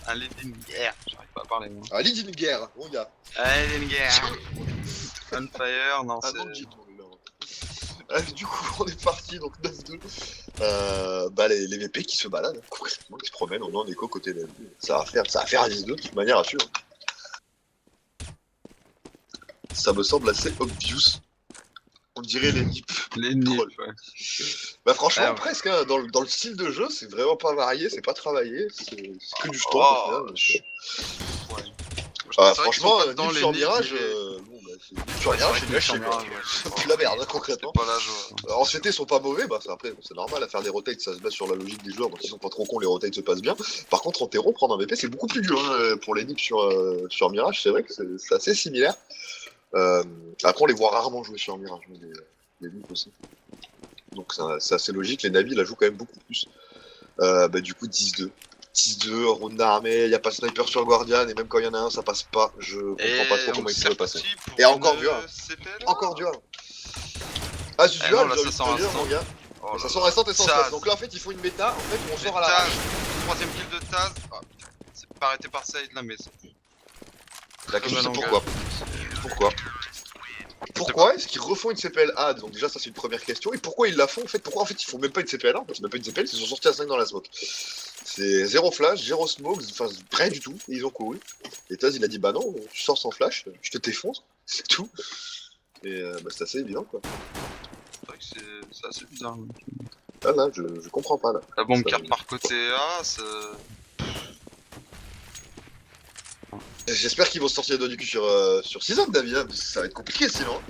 j'arrive pas à parler. À Lidinger, mon gars. Lidinger. On Fire, non c'est... Du coup on est parti, donc 9-2. Les VP qui se baladent, concrètement, qui se promènent, on est en écho côté de ça va faire un 10-2 de toute manière à suivre. Ça me semble assez obvious. On dirait les nips. Les nips, ouais. Franchement, presque, hein, dans le style de jeu, c'est vraiment pas varié, c'est pas travaillé, c'est que du stomp au final. Franchement, dans sur Mirage, sur Mirage, c'est lâché, c'est plus la merde, hein, concrètement. En CT, ils sont pas mauvais, après, c'est normal, à faire des rotates, ça se base sur la logique des joueurs, donc ils sont pas trop cons, les rotates se passent bien. Par contre, en terreau, prendre un VP, c'est beaucoup plus dur hein, pour les nips sur Mirage, c'est vrai que c'est assez similaire. Après, on les voit rarement jouer sur Mirage, les nips aussi. Donc c'est assez logique, les navis la jouent quand même beaucoup plus. Du coup, 10-2. 6-2, round d'armée, y a pas de sniper sur le Guardian, et même quand il y en a un, ça passe pas. Je comprends pas trop comment il pourrait passer. Et encore du 1. Encore du 1. Ah, c'est dual, j'ai envie de te dire, mon gars. Ça sent restante et sans stress. Donc là, en fait, ils font une méta, en fait, où on sort à la. Troisième kill de Taz. C'est pas arrêté par Saïd là, mais c'est. La question, c'est pourquoi. Pourquoi? Pourquoi est-ce qu'ils refont une CPL A? Donc déjà ça c'est une première question. Et pourquoi ils la font en fait? Pourquoi en fait ils font même pas une CPL 1? Parce qu'ils même pas une CPL, ils sont sortis à 5 dans la smoke. C'est zéro flash, zéro smoke, enfin rien du tout. Et ils ont couru. Et Taz il a dit bah non, tu sors sans flash, je te défonce, c'est tout. Et bah c'est assez évident quoi. C'est vrai que c'est assez bizarre. Là je comprends pas là. La bombe Ça- carte par côté A, c'est... J'espère qu'ils vont se sortir les doigts du cul sur Season Davy, hein, parce que ça va être compliqué sinon.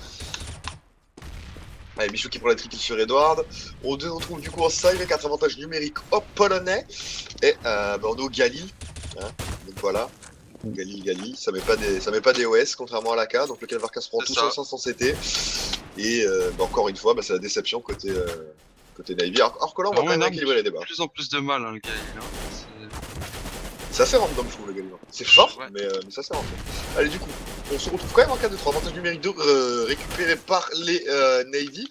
Allez, Michou qui prend la triple sur Edward. On retrouve du coup en side avec un avantage numérique au polonais. Et on est au Galil. Hein, donc voilà. Galil, ça met pas des OS contrairement à l'AK. Donc le Calvarka se prend C'est tout ça. sur 500 CT. Et encore une fois, c'est la déception côté Navy. Alors que là, on va quand même équilibrer les débats. De plus en plus de mal, hein, le gars. C'est assez random, je trouve, le Galil. C'est fort, Ouais. mais c'est assez random. Allez, du coup, on se retrouve quand même en 4-2-3. Avantage numérique 2 récupéré par les Navy.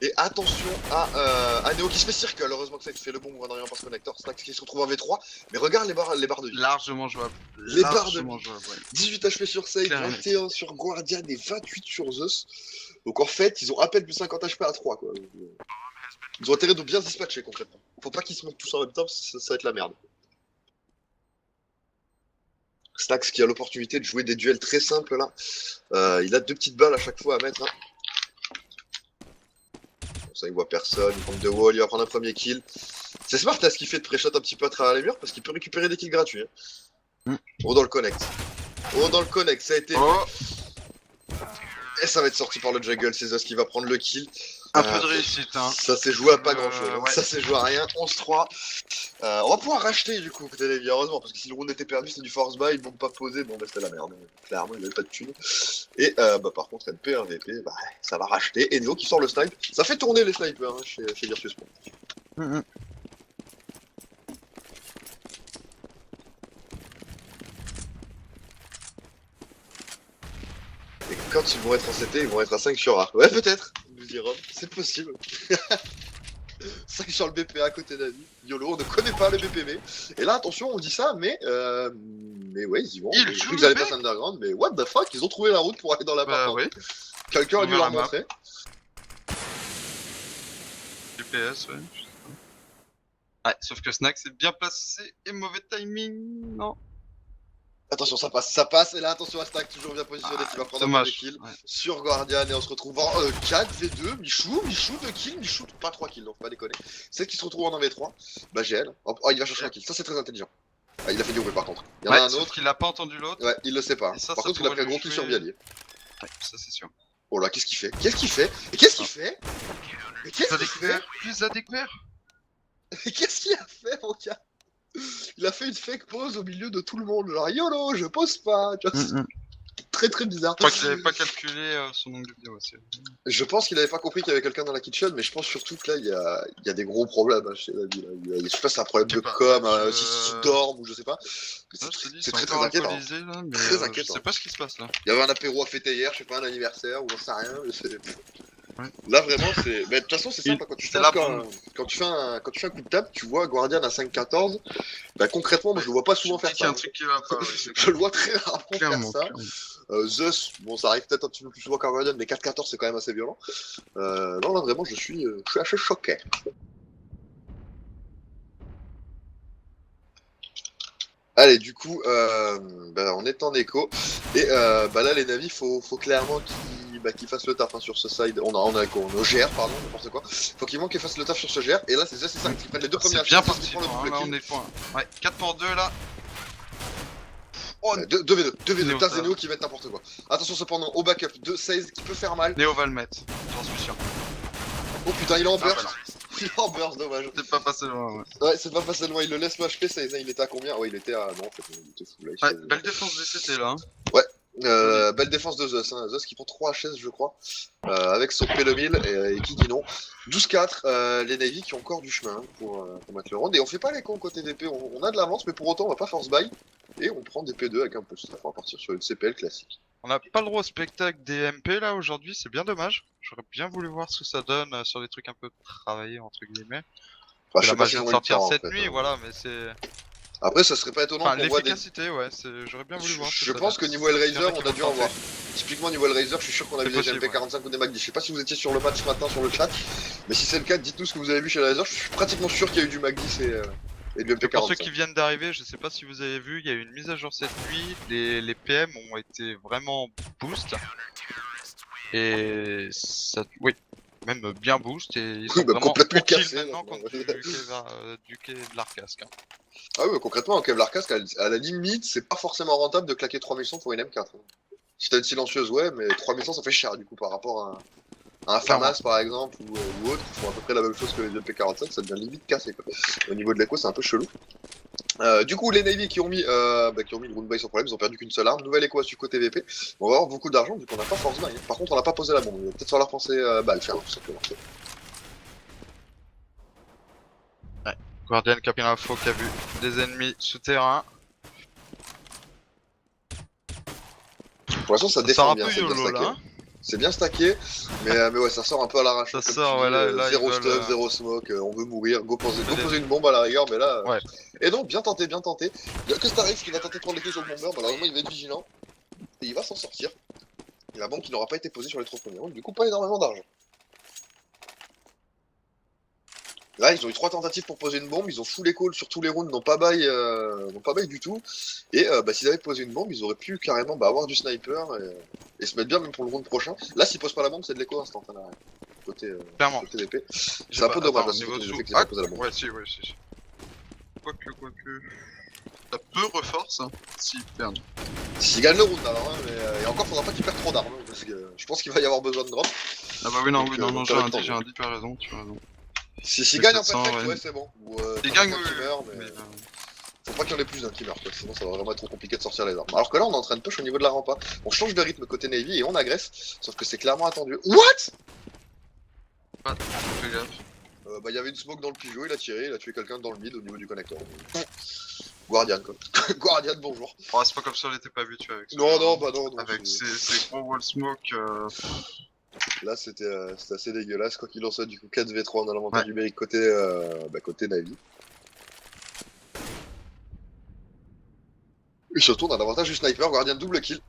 Et attention à Neo qui se fait circle. Heureusement que ça fait le bon move en arrivant par ce connector. Snax qui se retrouve en V3. Mais regarde les barres de vie. Largement jouable. Les barres de Largement jouable, ouais. 18 HP sur Sage, Clairement. 21 sur Guardian et 28 sur Zeus. Donc en fait, ils ont à peine plus 50 HP à 3 quoi. Ils ont intérêt de bien se dispatcher concrètement. Faut pas qu'ils se montent tous en même temps, ça va être la merde. Snax qui a l'opportunité de jouer des duels très simples là. Il a 2 petites balles à chaque fois à mettre. Hein. Bon, ça il voit personne, il prend 2 walls, il va prendre un premier kill. C'est smart là ce qu'il fait de pré-shot un petit peu à travers les murs parce qu'il peut récupérer des kills gratuits. Hein. Oh dans le connect. Oh dans le connect, ça a été... Oh, Et ça va être sorti par le jungle, c'est Zeus qui va prendre le kill. un peu de réussite, hein. Ça s'est joué à pas grand chose, ouais. ça s'est joué à rien, 11-3. On va pouvoir racheter du coup côté Navy, heureusement, parce que si le round était perdu, c'était du force buy, ils vont pas poser, bon bah c'était la merde, clairement il avait pas de thunes. Et par contre MP, 1VP, ça va racheter, et Neo qui sort le snipe, ça fait tourner les snipers hein, chez Virtus Pro. Et quand ils vont être en CT, ils vont être à 5 sur A. Ouais peut-être, nous dit Rob, c'est possible. 5 sur le BPA à côté d'Avi. YOLO, on ne connaît pas le BPB. Et là, attention, on dit ça, mais ouais, ils y vont. Ils J'ai jouent cru qu'ils allaient le B. passer underground, mais what the fuck, ils ont trouvé la route pour aller dans la Bah part. oui. Quelqu'un a dû Ouvert leur la map. montrer. Du PS, ouais. Ouais, sauf que Snack c'est bien placé et mauvais timing. Non. Attention, ça passe, et là, attention à Stack, toujours bien positionné, qui va prendre un Dommage. kill Ouais. sur Guardian, et on se retrouve en 4 V2, Michou 2 kills, Michou, pas 3 kills, donc faut pas déconner. C'est qui se retrouve en V3, bah GL, oh, il va chercher un kill, ça c'est très intelligent. Ah, il a fait du OP par contre. Il y en a un sauf autre, qu'il a pas entendu l'autre. ouais, il le sait pas. Et ça, Par ça contre, il a pris pourrait un gros lui kill jouer. sur Bialy. Ouais, ça c'est sûr. Oh là, qu'est-ce qu'il fait? Qu'est-ce qu'il fait? Et qu'est-ce qu'il fait? Et qu'est-ce T'as qu'il fait? découvert? Plus à découvert? Et qu'est-ce qu'il a fait, mon gars? Il a fait une fake pause au milieu de tout le monde. Genre, YOLO, je pose pas. Tu vois, c'est très très bizarre. Je crois qu'il avait pas calculé son nombre de vidéos aussi. Je pense qu'il avait pas compris qu'il y avait quelqu'un dans la kitchen, mais je pense surtout que là, il y a des gros problèmes hein, chez Nabi. Je sais pas si c'est un problème de pas, com, s'il dorme ou je sais pas. C'est très encore inquiétant. alcoolisé, là, mais Très je inquiétant. sais pas ce qui se passe là. Il y avait un apéro à fêter hier, je sais pas, un anniversaire ou j'en sais rien. Mais Ouais. là vraiment, c'est. Mais de toute façon, c'est simple. Quand tu c'est fais la quand tu fais un coup de table, tu vois Guardian à 5-14. Bah concrètement, moi je le vois pas souvent faire Il y a ça. un truc qui va pas. Je le vois très rarement Clairement, faire ça. Zeus, bon, ça arrive peut-être un petit peu plus souvent qu'un Guardian, mais 4-14 c'est quand même assez violent. Non, là vraiment, je suis assez choqué. Allez, du coup, on est en écho. Et là, les navis, faut clairement qu'ils fassent le taf hein, sur ce side. On est au GR, pardon, n'importe quoi. Faut qu'ils fassent le taf sur ce GR. Et là, c'est Zeus et ça qui prennent les deux premières C'est bien chances, parti, qui prend le hein, double là kill. on est point. Ouais, 4 pour 2 là. Oh, 2v2, Néo, Taz ça. et Neo qui mettent n'importe quoi. Attention cependant, au backup de 16 qui peut faire mal. Néo va le mettre, j'en suis sûr. Oh putain, il est en burst. bah non. Il est en burst, dommage. C'est pas passé loin, ouais. Ouais, c'est pas passé loin, il le laisse le HP, 16, il était à combien? Ouais, il était à. Non, en fait, il était fou là. Ouais, belle défense des CT là. Belle défense de Zeus, hein. Zeus qui prend 3 HS je crois, avec son P2000 et qui dit non. 12-4, les Navy qui ont encore du chemin hein, pour mettre le round. Et on fait pas les cons côté VP, on a de l'avance mais pour autant on va pas force buy. Et on prend des P2 avec un peu de stuff, on va partir sur une CPL classique. On n'a pas le droit au spectacle des MP là aujourd'hui, c'est bien dommage. J'aurais bien voulu voir ce que ça donne sur des trucs un peu travaillés entre guillemets. Enfin, La pas match si vient on de a eu le sortir temps, en cette fait, nuit, hein. voilà, mais c'est... Après, ça serait pas étonnant Enfin, qu'on voit des... l'efficacité, ouais, j'aurais bien voulu voir. Je pense que niveau Hellraiser, on a dû en voir. voir. Typiquement, niveau Hellraiser, je suis sûr qu'on a C'est vu des possible, MP45 ou des MACD. Je sais pas si vous étiez sur le match ce matin sur le chat, mais si c'est le cas, dites-nous ce que vous avez vu chez Hellraiser. Je suis pratiquement sûr qu'il y a eu du MACD et du Et pour ceux qui MP45. viennent d'arriver, je sais pas si vous avez vu, il y a eu une mise à jour cette nuit, les PM ont été vraiment boost, et ça, oui, même bien boost, et ils sont bah, vraiment complètement utiles cassé, maintenant là. contre du Kevlar casque. Hein. Ah oui, concrètement, un Kevlar Casque, à la limite, c'est pas forcément rentable de claquer 3100 pour une M4. Hein. Si t'as une silencieuse, ouais, mais 3100 ça fait cher du coup par rapport à un Clairement. FAMAS par exemple ou autre, qui font à peu près la même chose que les MP45, ça devient limite cassé quoi. Au niveau de l'écho, c'est un peu chelou. Du coup, les Navy qui ont mis le Round Bay sans problème, ils ont perdu qu'une seule arme. Nouvelle écho à Suco TVP. On va avoir beaucoup d'argent vu qu'on n'a pas Force Buy. Hein. Par contre, on n'a pas posé la bombe. Il va peut-être falloir penser à le faire tout simplement. Guardian qui a pris l'info, qui a vu des ennemis souterrains. Pour l'instant, ça Ça défend sort un bien. peu C'est bien YOLO stacké. là. Hein. C'est bien stacké, mais ouais, ça sort un peu à l'arrache. Ça comme sort, tu ouais, dis, là, zéro ils stuff, veulent, zéro smoke, on veut mourir, go poser des- une bombe à la rigueur, mais là. Ouais. Et donc, bien tenté, bien tenté. Il y a que Starix qui va tenter de prendre les clés sur le bomber, malheureusement, il va être vigilant. Et il va s'en sortir. Et la bombe qui n'aura pas été posée sur les 3 premiers rounds, du coup, pas énormément d'argent. Là, ils ont eu 3 tentatives pour poser une bombe, ils ont full call sur tous les rounds, n'ont pas bail du tout. Et s'ils avaient posé une bombe, ils auraient pu carrément avoir du sniper et se mettre bien même pour le round prochain. Là, s'ils posent pas la bombe, c'est de l'écho instantané. Côté DP. C'est un peu dommage là, c'est niveau le sous. fait qu'ils aient pas posé la bombe. Ouais, si. Quoique. Ça peut reforce, hein, s'ils perdent. S'ils gagnent le round alors, hein, mais et encore, faudra pas qu'ils perdent trop d'armes, hein, parce que je pense qu'il va y avoir besoin de drop. Ah bah oui, non, Donc, j'ai ça va un être dit, tendu. tu as raison. S'ils gagnent en 700, perfect, ouais. ouais, c'est bon. Ou Ils gagnent, qui oui, meurt, mais faut pas qu'il y en ait plus d'un qui meurt, quoi. Sinon ça va vraiment être trop compliqué de sortir les armes. Alors que là, on est en train de push au niveau de la rampa. On change de rythme côté Navy et on agresse, sauf que c'est clairement attendu. What? Fais gaffe. Il y avait une smoke dans le pigeot, il a tiré, il a tué quelqu'un dans le mid au niveau du connecteur. Guardian, quoi. Guardian, bonjour. Oh, c'est pas comme ça, on était pas habitué avec ça. Non. Avec ces gros wall smoke. Là, c'était assez dégueulasse. Quoi qu'il en soit, du coup, 4v3 en avantage Ouais. numérique côté Navy. Et surtout, on a l'avantage du sniper, Guardian double kill.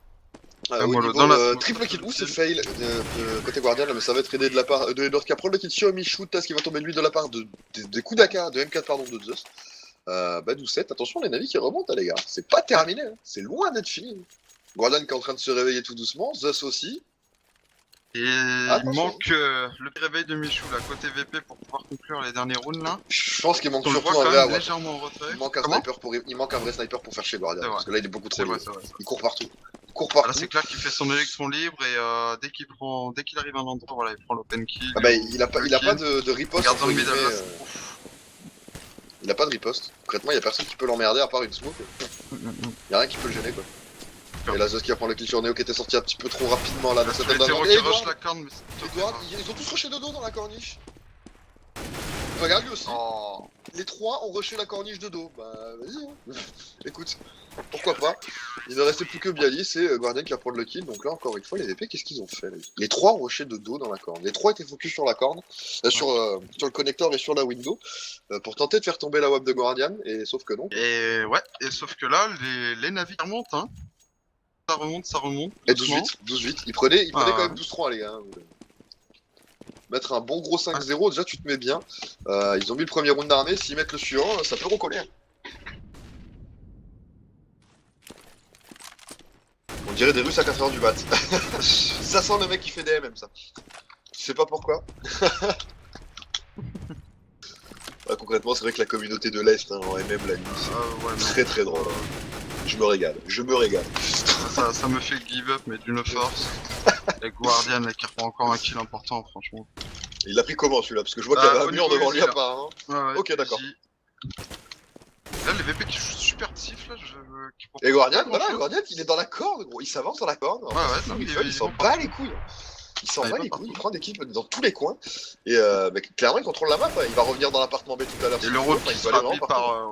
Au Mollo niveau dans la smoke, triple kill, double c'est kill. fail de côté Guardian, là, mais ça va être aidé de la part de Edward Caprol, le kill sur Michou, Taz qui va tomber lui de la part des coups d'AK, de M4 pardon, de Zeus. 12-7, attention les navires qui remontent les gars, c'est pas terminé, hein. C'est loin d'être fini. Guardian qui est en train de se réveiller tout doucement, Zeus aussi. Et Attention. il manque le réveil de Michou là, côté VP pour pouvoir conclure les derniers rounds là. Je pense qu'il manque On le surtout voit un quand vrai même Awad. légèrement en retrait. Il manque un vrai sniper pour faire chez Guardian, C'est parce que là il est beaucoup trop C'est vrai, libre. c'est vrai. Il court partout. Ah, là c'est clair qu'il fait son électron libre et dès qu'il arrive à un endroit, voilà, il prend l'open kill. Il a pas de riposte. Regarde dans le entre middle guillemets, là. Il a pas de riposte. Concrètement, il y a personne qui peut l'emmerder à part une smoke. Y a rien qui peut le gêner quoi. Et la Zeus qui va prendre le kill sur Neo qui était sorti un petit peu trop rapidement là dans cette Les terreaux qui rush la corne, mais c'est Edward, ils ont tous rushé de dos dans la corniche. Regarde lui aussi. Oh. Les trois ont rushé la corniche de dos. Bah vas-y. Hein. Écoute, pourquoi pas. Il ne restait plus que Bialis et Guardian qui va prendre le kill. Donc là encore une fois les VP qu'est-ce qu'ils ont fait les trois ont rushé de dos dans la corne. Les trois étaient focus sur la corne, sur le connecteur et sur la window pour tenter de faire tomber la web de Guardian et sauf que non. Et ouais, et sauf que là les navires remontent hein. Ça remonte. Et 12-8. Ils prenaient quand même 12-3 les gars. Hein. Mettre un bon gros 5-0, déjà tu te mets bien. Ils ont mis le premier round d'armée, s'ils mettent le suivant, ça peut recoller. On dirait des Russes à 4h du mat. Ça sent le mec qui fait des MM ça. Je sais pas pourquoi. Concrètement, c'est vrai que la communauté de l'Est en MM la nuit, c'est très drôle. Je me régale. Ça me fait give up, mais d'une force. Et Guardian qui reprend encore un kill important, franchement. Il l'a pris comment celui-là? Parce que je vois qu'il y avait un mur devant lui apparemment. Ouais, ok, d'accord. Là, les VP qui jouent super tif là. Et Guardian, Guardian, il est dans la corne, gros. Il s'avance dans la corne. Il s'en bat les couilles. Il prend des kills dans tous les coins. Et clairement, il contrôle la map. Il va revenir dans l'appartement B tout à l'heure. Et le rôle qui se rapide par.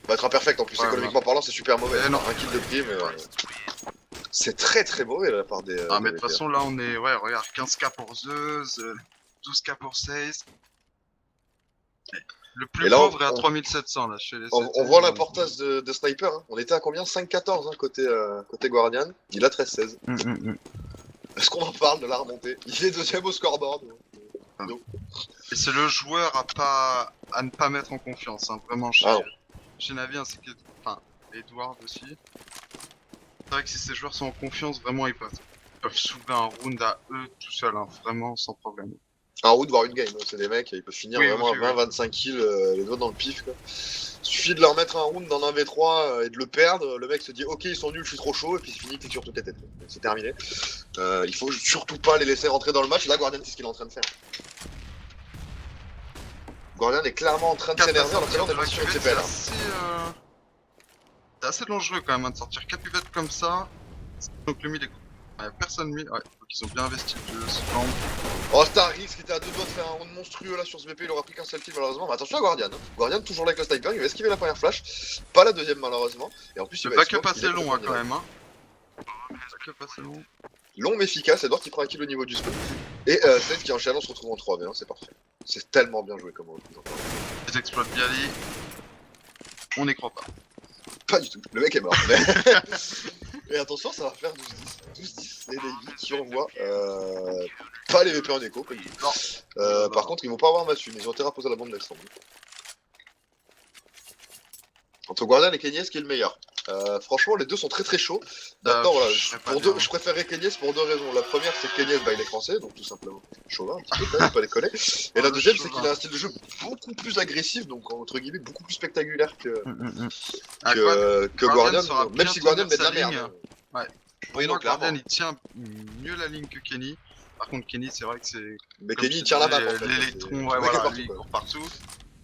Va être imperfect en plus, économiquement parlant, c'est super mauvais. Non. Un kill de prix, mais c'est très très mauvais de la part des. Mais de toute façon, là, on est. Ouais, regarde, 15k pour Zeus, 12k pour Sace. Le plus Et là, pauvre est à 3700 là chez les on voit l'importance de Sniper. Hein. On était à combien? 5-14 hein, côté Guardian. Il a 13-16. Est-ce qu'on en parle de la remontée? Il est deuxième au scoreboard. Non. Et c'est le joueur à ne pas mettre en confiance, hein, vraiment chez Navi, ainsi que enfin Edward aussi. C'est vrai que si ces joueurs sont en confiance, vraiment ils peuvent soulever un round à eux tout seuls, hein, vraiment sans problème. Un round, voire une game. Hein. C'est des mecs, ils peuvent finir Oui, vraiment aussi, à 20-25 kills, les doigts dans le pif. Quoi. Suffit de leur mettre un round dans un V3 et de le perdre. Le mec se dit ok, ils sont nuls, je suis trop chaud, et puis c'est fini, t'es sur toutes les têtes. C'est terminé. Il faut surtout pas les laisser rentrer dans le match. Là, Guardian, c'est ce qu'il est en train de faire. Guardian est clairement en train de s'énerver alors qu'on est pas sur une CPL. C'est assez dangereux quand même hein, de sortir 4 buvettes comme ça. Donc le mid est... personne mid, ouais, donc ils ont bien investi le slam. Oh Starix qui était à deux doigts de faire un round monstrueux là sur ce BP, il aura pris qu'un seul kill malheureusement. Mais attention à Guardian, hein. Guardian toujours là avec le sniper, il va esquiver la première flash, pas la deuxième malheureusement. Et en plus il le va backup assez long hein, quand même. Hein. Backup assez long. Long mais efficace, Edward qui prend un kill au niveau du spawn. Et Seth qui enchaîne, on se retrouve en 3v1, c'est parfait. C'est tellement bien joué comme on Les exploits de Bialy, on n'y croit pas. Pas du tout, le mec est mort. Et attention, ça va faire 12-10, les Navy qui envoient pas les VP en écho, comme dit. Par contre, ils vont pas avoir Mathieu, mais ils ont intérêt à poser la bombe d'extendre. Entre Guardian et Kenyes, qui est le meilleur? Franchement, les deux sont très très chauds. Maintenant, voilà, je préférerais Kenyes pour deux raisons. La première, c'est que Kenyes, il est français, donc tout simplement chauvin, un petit peu, pas déconner. Et la deuxième, c'est qu'il a un style de jeu beaucoup plus agressif, donc entre guillemets, beaucoup plus spectaculaire que Guardian. Même si Guardian met de la merde. Ouais. Pour moi, Guardian, il tient mieux la ligne que Kenny. Par contre, Kenny, c'est vrai que c'est. Mais Kenny, il tire la map en fait. L'électron, ouais, voilà, il court partout.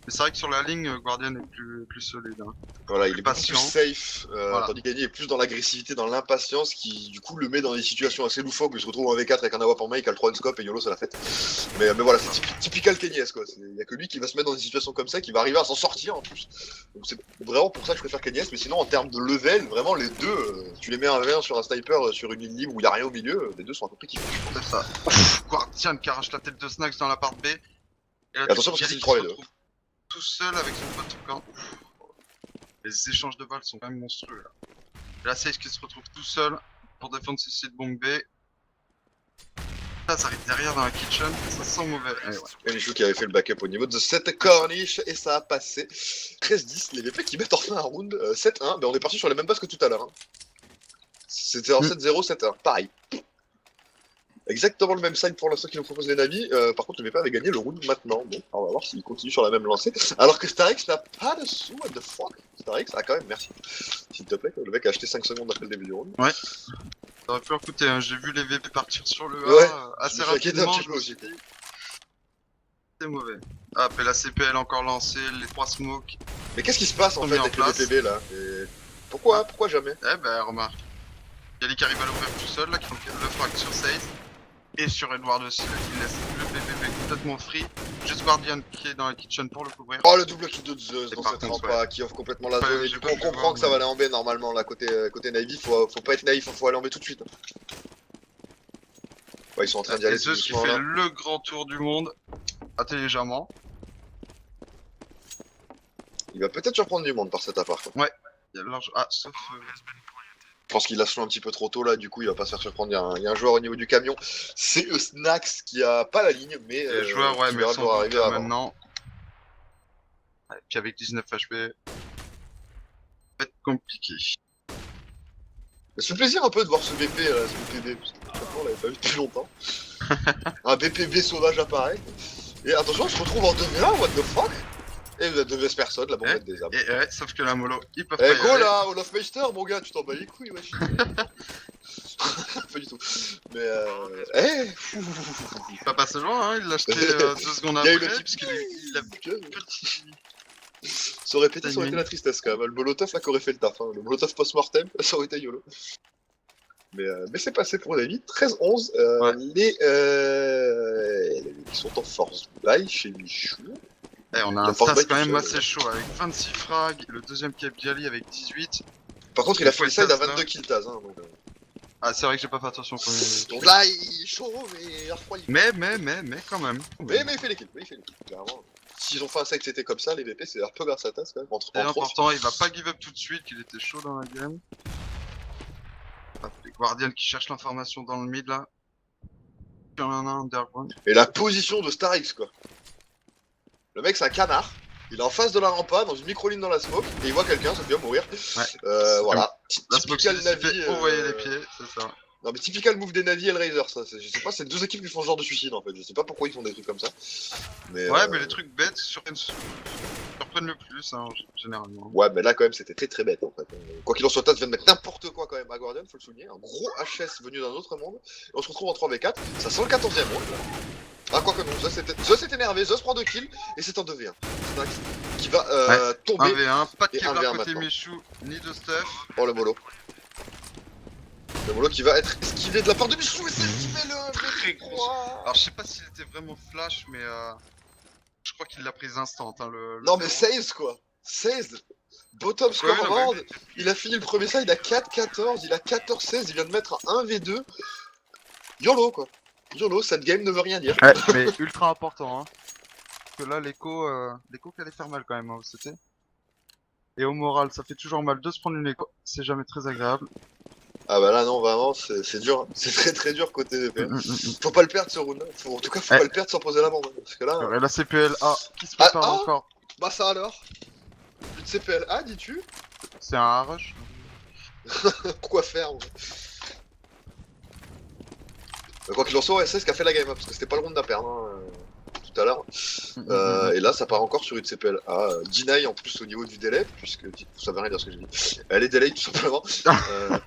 Mais c'est vrai que sur la ligne, Guardian est plus solide. Hein. Voilà, il est patient, plus safe, voilà. Tandis qu'Annie est plus dans l'agressivité, dans l'impatience, qui du coup le met dans des situations assez loufoques. Il se retrouve en V4 avec un AWP en main, il a le 3 scope et YOLO, c'est la fête. Mais voilà, c'est typical Kenny quoi. Il y a que lui qui va se mettre dans des situations comme ça, qui va arriver à s'en sortir en plus. Donc c'est vraiment pour ça que je préfère Kenny, mais sinon en termes de level, vraiment les deux, tu les mets un V1 sur un sniper sur une ligne libre où il n'y a rien au milieu, les deux sont à peu près kiffés. C'est ça. Guardian qui arrache la tête de Snax dans la part B. Et attention parce que c'est une 3 et 2. Tout seul avec son pote quand les échanges de balles sont quand même monstrueux là. Et là, Sage qui se retrouve tout seul pour défendre ses sites bomb B. Là, ça arrive derrière dans la kitchen, ça sent mauvais. Ouais. Et Michou qui avait fait le backup au niveau de cette corniche et ça a passé. 13-10, les VP qui mettent enfin un round 7-1. Ben on est parti sur les mêmes bases que tout à l'heure. Hein. C'était en 7-0, 7-1, pareil. Exactement le même side pour l'instant qu'il nous propose les Navi. Par contre, le VP avait gagné le round maintenant. Bon, on va voir s'il continue sur la même lancée. Alors que Starix n'a pas de sous. What the fuck? Starix, quand même, merci. S'il te plaît, le mec a acheté 5 secondes après le début du round. Ouais. Ça aurait pu en coûter, hein. J'ai vu les VP partir sur le A assez rapidement. Un petit peu aussi. C'est mauvais. Ah, puis la CPL encore lancée, les 3 smokes. Mais qu'est-ce qui se passe en fait avec le VPB là? Et... Pourquoi jamais? Eh ben, remarque. Yali qui arrive à l'ouvrir tout seul, là, qui font le frag sur Sage. Et sur Edward aussi, là, qui laisse le BBB complètement free. Juste Guardian qui est dans la kitchen pour le couvrir. Oh, le double kill de Zeus dans cette rampe qui offre complètement la zone. Et du coup, on comprend que ça va aller en B normalement, là, côté Navy. Faut pas être naïf, faut aller en B tout de suite. Ouais, ils sont en train d'y aller. Zeus qui fait le grand tour du monde, intelligemment. Il va peut-être surprendre du monde par cet appart. Ouais, il y a large. Ah, sauf. Je pense qu'il a slow un petit peu trop tôt là, du coup il va pas se faire surprendre. Il y a un joueur au niveau du camion, c'est Snax qui a pas la ligne, mais les joueurs, ouais, mais ils sont arriver maintenant. Ouais, puis avec 19 HP, ça va être compliqué. Ça fait plaisir un peu de voir ce BP, ce BPB, parce que franchement on l'avait pas vu depuis longtemps. Un BPB sauvage apparaît. Et attention, on se retrouve en 2v1, what the fuck? Et vous êtes de veste personne, la bombette des âmes. Ouais, sauf que la mollo, ils peuvent pas y go aller. Là, Olaf Meister, mon gars, tu t'en bats les couilles, wesh. Pas du tout. Mais il va passer loin, hein, il l'a acheté 2 secondes après. Il y a eu le type il a petit. Ça aurait pété, ça aurait été la tristesse quand même. Le Molotov là qui aurait fait le taf, hein. Le Molotov post-mortem, ça aurait été YOLO. Mais c'est passé pour la vie, 13-11. Ouais. Ils sont en force buy chez Michou. Eh, on a un stas quand même assez chaud avec 26 frags, le deuxième qui est Bialy avec 18. Par contre, il a fait le side à 22 kills Taz. Hein, donc, Ah, c'est vrai que j'ai pas fait attention quand même. Donc là, il est chaud, mais refroidi. Mais quand même. Mais il fait les kills, clairement. s'ils ont fait un site c'était comme ça, les VP, c'est un peu grâce à Taz quand même. C'est important, il va pas give up tout de suite, il était chaud dans la game. Hop, les Guardians qui cherchent l'information dans le mid là. Il y en a un underground. Et la position de Starix, quoi. Le mec, c'est un canard. Il est en face de la rampa, dans une micro-ligne dans la smoke, et il voit quelqu'un, ça fait mourir. Ouais. Voilà. La smoke Typical s'est Navi. fait envoyer les pieds, c'est ça. Non, mais typical move des Navi et Hellraiser, ça. Je sais pas, c'est deux équipes qui font ce genre de suicide en fait. Je sais pas pourquoi ils font des trucs comme ça. Mais, Ouais, mais les trucs bêtes surprennent le plus, hein, généralement. Ouais, mais là quand même, c'était très très bête en fait. Quoi qu'il en soit, Taz vient de mettre n'importe quoi quand même à Guardian, faut le souligner. Un gros HS venu d'un autre monde. Et on se retrouve en 3v4. Ça sent le 14ème monde là. Ah, quoi que non, Zeus s'est énervé, Zeus prend 2 kills et c'est un 2v1. C'est un qui va tomber. 1v1, pas de et Kevlar 1v1 côté maintenant. Michou, ni de stuff. Oh le mollo. Le mollo qui va être esquivé de la part de Michou et c'est esquivé le Très gros. V3. Alors je sais pas s'il était vraiment flash, mais je crois qu'il l'a prise instant. Hein, Non mais 16 quoi. 16. Bottom scoreboard. Il a fini le premier side à 4-14, il a 14-16, il vient de mettre un 1v2. YOLO quoi. YOLO, cette game ne veut rien dire. Ouais, mais ultra important. Hein. Parce que là, l'écho qui allait faire mal quand même, hein, c'était. Et au moral, ça fait toujours mal de se prendre une écho. C'est jamais très agréable. Ah bah là non, vraiment, c'est dur. Hein. C'est très très dur côté VP. Faut pas le perdre ce round. En tout cas, faut pas le perdre sans poser la bande. Parce que là. Et la CPLA qui se prépare encore. Bah ça alors. Une CPLA, dis-tu? C'est un rush. Pourquoi faire ouais. Quoi qu'il en soit, SS qui a fait la game, hein, parce que c'était pas le round à perdre hein, tout à l'heure. Et là, ça part encore sur une CPLA. Deny en plus au niveau du délai, puisque ça veut rien dire ce que j'ai dit. Elle est délai tout simplement,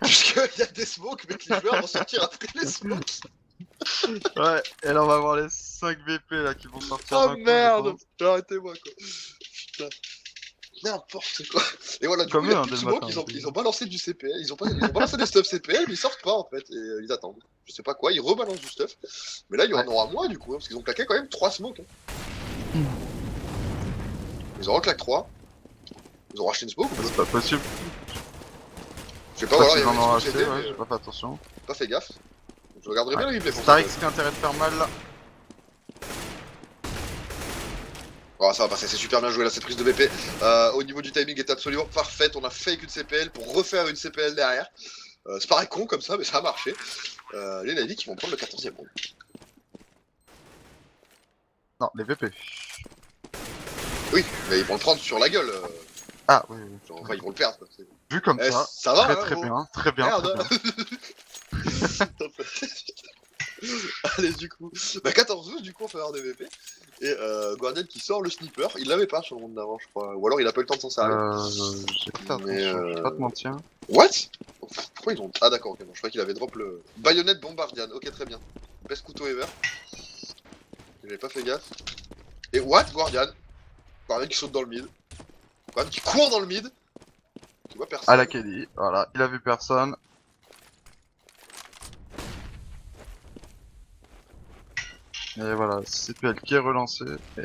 puisqu'il y a des smokes, mais que les joueurs vont sortir après les smokes. Ouais, et là on va voir les 5 VP là qui vont sortir. Oh merde, arrêtez-moi quoi. Putain. N'importe quoi. Et voilà, du coup, il y a plus de smoke, ils ont balancé du CPL, ils ont balancé des stuff CPL, mais ils sortent pas en fait, et ils attendent. Je sais pas quoi, ils rebalancent du stuff. Mais là, il y en aura moins du coup, hein, parce qu'ils ont claqué quand même 3 smokes. Hein. Ils en reclaquent 3. Ils ont racheté une smoke ou c'est pas possible. Je sais pas, voilà, il y en ont avait racheté, ouais, j'ai pas fait attention. Pas fait gaffe. Je regarderai bien le replay pour Starix qui a intérêt de faire mal là. Oh, ça va passer, c'est super bien joué là cette prise de BP. Au niveau du timing est absolument parfaite. On a fake une CPL pour refaire une CPL derrière. C'est paraît con comme ça, mais ça a marché. Les Navy qui vont prendre le 14ème round. Non, les VP. Oui, mais ils vont le prendre sur la gueule. Ah oui, oui. Genre, enfin, ils vont le perdre. Quoi. Vu comme ça, ça va, très bien, très bien. Merde. Allez, du coup, bah 14-12, du coup, on fait avoir des VP. Et Guardian qui sort le sniper, il l'avait pas sur le round d'avant, je crois. Ou alors il a pas eu le temps de s'en servir. J'ai pas fait attention, je vais pas te mentir. What? Pourquoi ils ont. Ah, d'accord, ok, bon, je crois qu'il avait drop le. Baïonnette Bombardian, ok, très bien. Best couteau ever. J'avais pas fait gaffe. Et what? Guardian qui saute dans le mid. Guardian qui court dans le mid. Tu vois personne. À la Kelly, voilà, il a vu personne. Et voilà, CPL qui est relancé. Et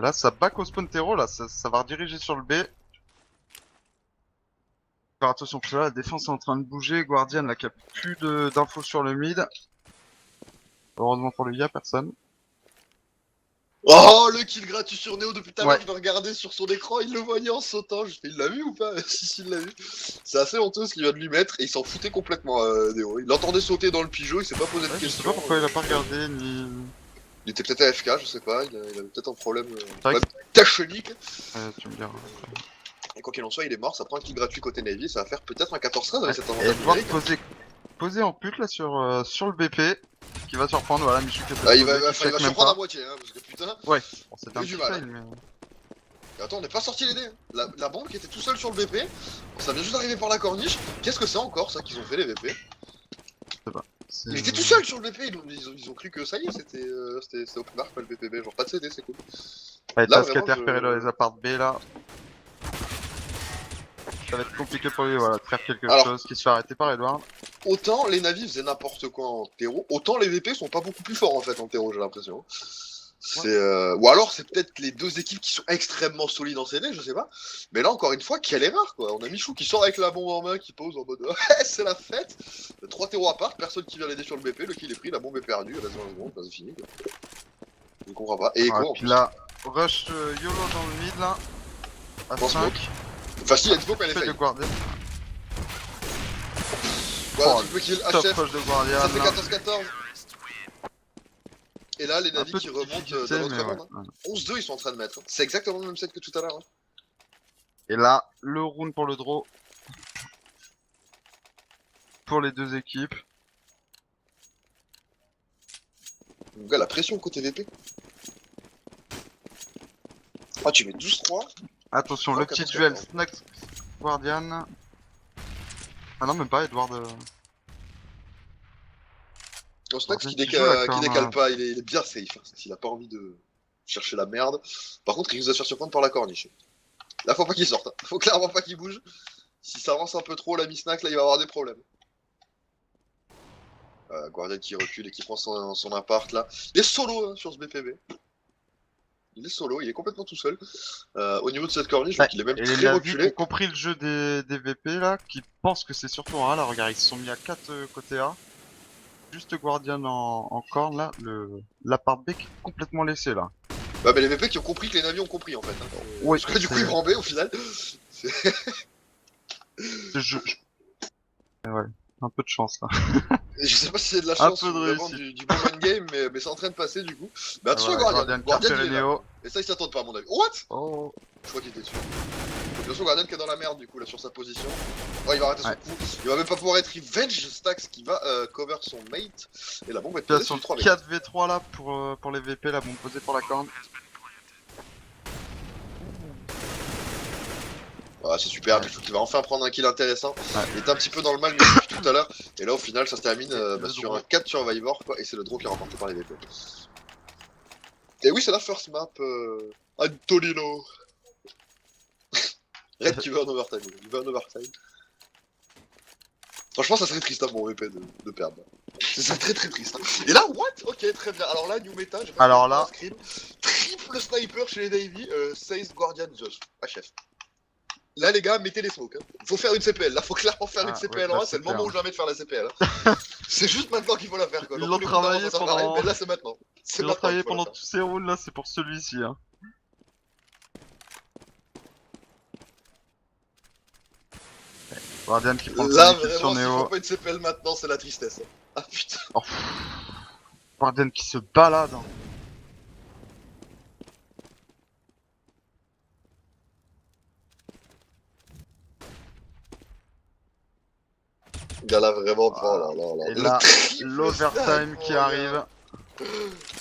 là, ça back au spawn terreau, là, ça va rediriger sur le B. Faire attention, parce que là, la défense est en train de bouger. Guardian, là, qui a plus d'infos sur le mid. Heureusement pour lui, y'a personne. Oh, le kill gratuit sur Neo depuis tout à l'heure, Ouais. je vais regarder sur son écran, il le voyait en sautant. Je fais, il l'a vu ou pas? Si, il l'a vu. C'est assez honteux ce qu'il vient de lui mettre et il s'en foutait complètement, Neo. Il l'entendait sauter dans le pigeot, il s'est pas posé de Ouais, je sais questions. pas pourquoi il a pas regardé, ni... Il était peut-être AFK, je sais pas, il avait peut-être un problème vrai que- tachonique. tu me diras. Et quoi qu'il en soit, il est mort, ça prend un kill gratuit côté Navy, et ça va faire peut-être un 14-13 avec cet Et avantage Edward numérique. poser en pute là sur le BP, qui va surprendre, voilà, Michou qui a Ah, il va check se même prendre à pas. moitié, hein, parce que putain. Ouais, bon, c'était il a un eu du petit mal, fail, mais... Et attends, on n'est pas sorti les dés. La bombe qui était tout seul sur le BP, ça vient juste d'arriver par la corniche. Qu'est-ce que c'est encore ça qu'ils ont fait les VP? Il était tout seul sur le BP, ils ont cru que ça y est, c'était open bar pas le BPB, genre pas de CD, c'est cool. Allez, Là, Taz qui a été vraiment, repéré dans les apparts B là. Ça va être compliqué pour lui, voilà, de faire quelque chose qui se fait arrêter par Edward. Autant les navires faisaient n'importe quoi en terreau, autant les VP sont pas beaucoup plus forts en fait en terreau, j'ai l'impression. C'est ou alors c'est peut-être les deux équipes qui sont extrêmement solides en CD, je sais pas. Mais là encore une fois, quelle erreur quoi. On a Michou qui sort avec la bombe en main, qui pose en mode c'est la fête. 3 terreaux à part, personne qui vient l'aider sur le BP, le kill est pris, la bombe est perdue, reste dans la seconde, c'est fini quoi. Je comprends pas. Et Ouais, quoi en puis plus. là, rush YOLO dans le mid là. À Bon 5. smoke. Enfin si, il y a une smoke, mais elle est Fait de faillie. Guardian. Voilà, Oh, triple kill, top HF. rush de Guardian. Ça fait là. 14-14. Et là, les Un navis peu qui de remontent difficulté, dans notre mais monde. ouais. Hein. 11-2, ils sont en train de mettre. C'est exactement le même set que tout à l'heure. Hein. Et là, le round pour le draw. Pour les deux équipes. Donc là, la pression côté VP. Ah, tu mets 12-3. Attention, Oh, le petit 14-14. duel Snack Guardian. Ah non, même pas Edward. Au Snax Guardian qui, qui joue la qui corne, décale pas, il est bien safe. Hein, s'il a pas envie de chercher la merde. Par contre, il risque de se faire surprendre par la corniche. Là, faut pas qu'il sorte. Hein. Faut clairement pas qu'il bouge. Si ça avance un peu trop, l'ami Snack, là, il va avoir des problèmes. Guardian qui recule et qui prend son appart là. Il est solo hein, sur ce BPB. Il est solo, il est complètement tout seul. Au niveau de cette corniche, donc il est même et les très navis qui ont reculé. compris le jeu des VP là, qui pensent que c'est surtout en A là, regarde, ils se sont mis à 4 côté A. Juste Guardian en corne là, la part B qui est complètement laissée là. Bah, mais les VP qui ont compris que les navires ont compris en fait. Hein. Oui, Parce que du coup, ils prennent B au final. Ouais, un peu de chance là. Je sais pas si c'est de la Un chance peu ou de vraiment réussite. du bon game, mais c'est en train de passer du coup. Mais attention à Voilà, Guardian. qui a repéré Il est là. Neo. Et ça, il s'attend pas à mon avis. What? Oh. Je crois qu'il était dessus. Attention, Guardian qui est dans la merde du coup là sur sa position. Oh, il va rater son coup. Il va même pas pouvoir être revenge. Stax qui va cover son mate. Et la bombe va être posée sur le 3 4v3 là pour les VP, la bombe posée pour la corne. Ah, c'est super, Michou qui va enfin prendre un kill intéressant. Il est un petit peu dans le mal depuis tout à l'heure. Et là, au final, ça se termine sur un 4 Survivor, quoi. Et c'est le draw qui est remporté par les VP. Et oui, c'est la first map. Antolino. Red qui veut un overtime. Il veut un overtime. Franchement, ça serait triste hein, pour VP de perdre. C'est ça très très triste. Hein. Et là, what? Ok, très bien. Alors là, new meta, j'ai pas Alors là, screen. Triple sniper chez les Navy, 16 Guardian Josh. HF. Là, les gars, mettez les smokes. Hein. Faut faire une CPL. Là, faut clairement faire une CPL en 1. C'est le moment où jamais de faire la CPL. Hein. C'est juste maintenant qu'il faut la faire. Quoi. Ils l'ont travaillé pendant. Mais là, c'est maintenant. Ils l'ont travaillé pendant tous ces rounds là, c'est pour celui-ci. Hein. Guardian qui prend le là, premier kill vraiment, sur s'il Neo. faut pas une CPL maintenant, c'est la tristesse. Hein. Ah putain. Oh. Guardian qui se balade. Hein. Gars là vraiment Voilà. oh là Et là, l'overtime qui arrive.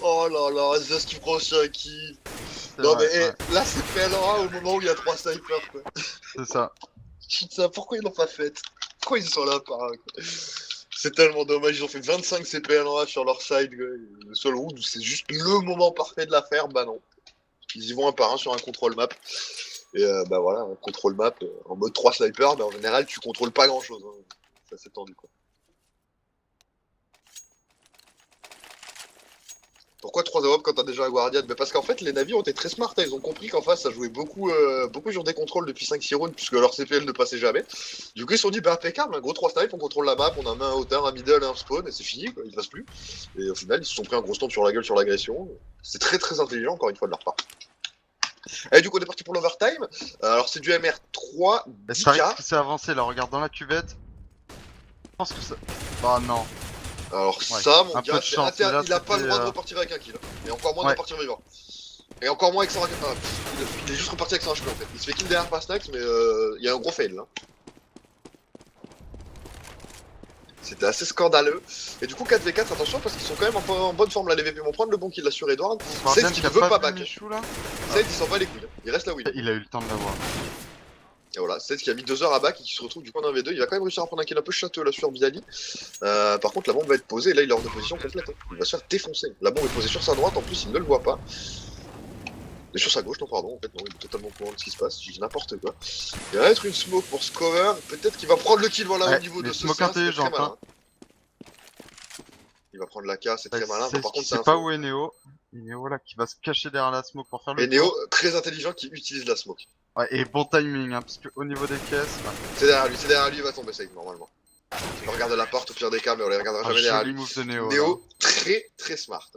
Oh là là, Zeus qui prend aussi un kill. Non vrai, mais ouais. là c'est PL1 au moment où il y a 3 snipers quoi. C'est ça. Putain, pourquoi ils l'ont pas fait? Pourquoi ils sont là par un, quoi. C'est tellement dommage, ils ont fait 25 CPL1 sur leur side, quoi. Le seul round où c'est juste le moment parfait de la faire, bah non. Ils y vont un par un sur un control map. Et bah voilà, un control map en mode 3 snipers, bah en général tu contrôles pas grand chose. Hein. Ça s'est tendu quoi. Pourquoi 3 AWP quand t'as déjà un Guardian? Mais parce qu'en fait les navires ont été très smart, hein. Ils ont compris qu'en face ça jouait beaucoup, beaucoup sur des contrôles depuis 5-6 rounds puisque leur CPL ne passait jamais. Du coup ils se sont dit bah impeccable, un gros 3 snipes, on contrôle la map, on a un hauteur, un middle et un spawn et c'est fini quoi, il passe plus. Et au final ils se sont pris un gros stomp sur la gueule sur l'agression. C'est très très intelligent encore une fois de leur part. Et du coup on est parti pour l'overtime. Alors c'est du MR3 Ça 10K. risque que c'est avancé là, regarde dans la cuvette. Je pense que ça. Ah non. Alors Ouais, ça, mon un peu gars, de chance, mais là, il a pas le droit de c'était, repartir avec un kill. Et encore moins de Ouais. repartir vivant. Et encore moins avec 100 il est juste reparti avec 100 HP en fait. Il se fait kill derrière par Snax, mais il y a un gros fail là. C'était assez scandaleux. Et du coup 4v4, attention parce qu'ils sont quand même en bonne forme là, les VP vont prendre le bon kill là sur Edward. Guardian C'est qui qui a ne veut pas vu back. Michou là. C'est il s'en bat les couilles. Il reste là où il est. Il a eu le temps de l'avoir. Et voilà, c'est qui a mis 2 heures à back et qui se retrouve du coup en 1v2. Il va quand même réussir à prendre un kill un peu château là sur Bizali. Par contre, la bombe va être posée et là il est hors de position complète. Hein. Il va se faire défoncer. La bombe est posée sur sa droite, en plus il ne le voit pas. Et sur sa gauche, non, pardon, en fait, non, il est totalement au courant de ce qui se passe. Je dis n'importe quoi. Il va être une smoke pour ce cover. Peut-être qu'il va prendre le kill voilà, au niveau de ce smoke sien, c'est très intelligente, malin. Il va prendre la K, c'est très malin. Par contre, c'est pas où est Neo. Et Neo là qui va se cacher derrière la smoke pour faire le Et Neo, tour. très intelligent, qui utilise la smoke. Ouais, et bon timing, hein, parce qu'au niveau des caisses. Bah... C'est derrière lui, il va tomber safe normalement. Il va regarder la porte au pire des cas, mais on les regardera jamais derrière lui. Move de Neo, Neo très très smart.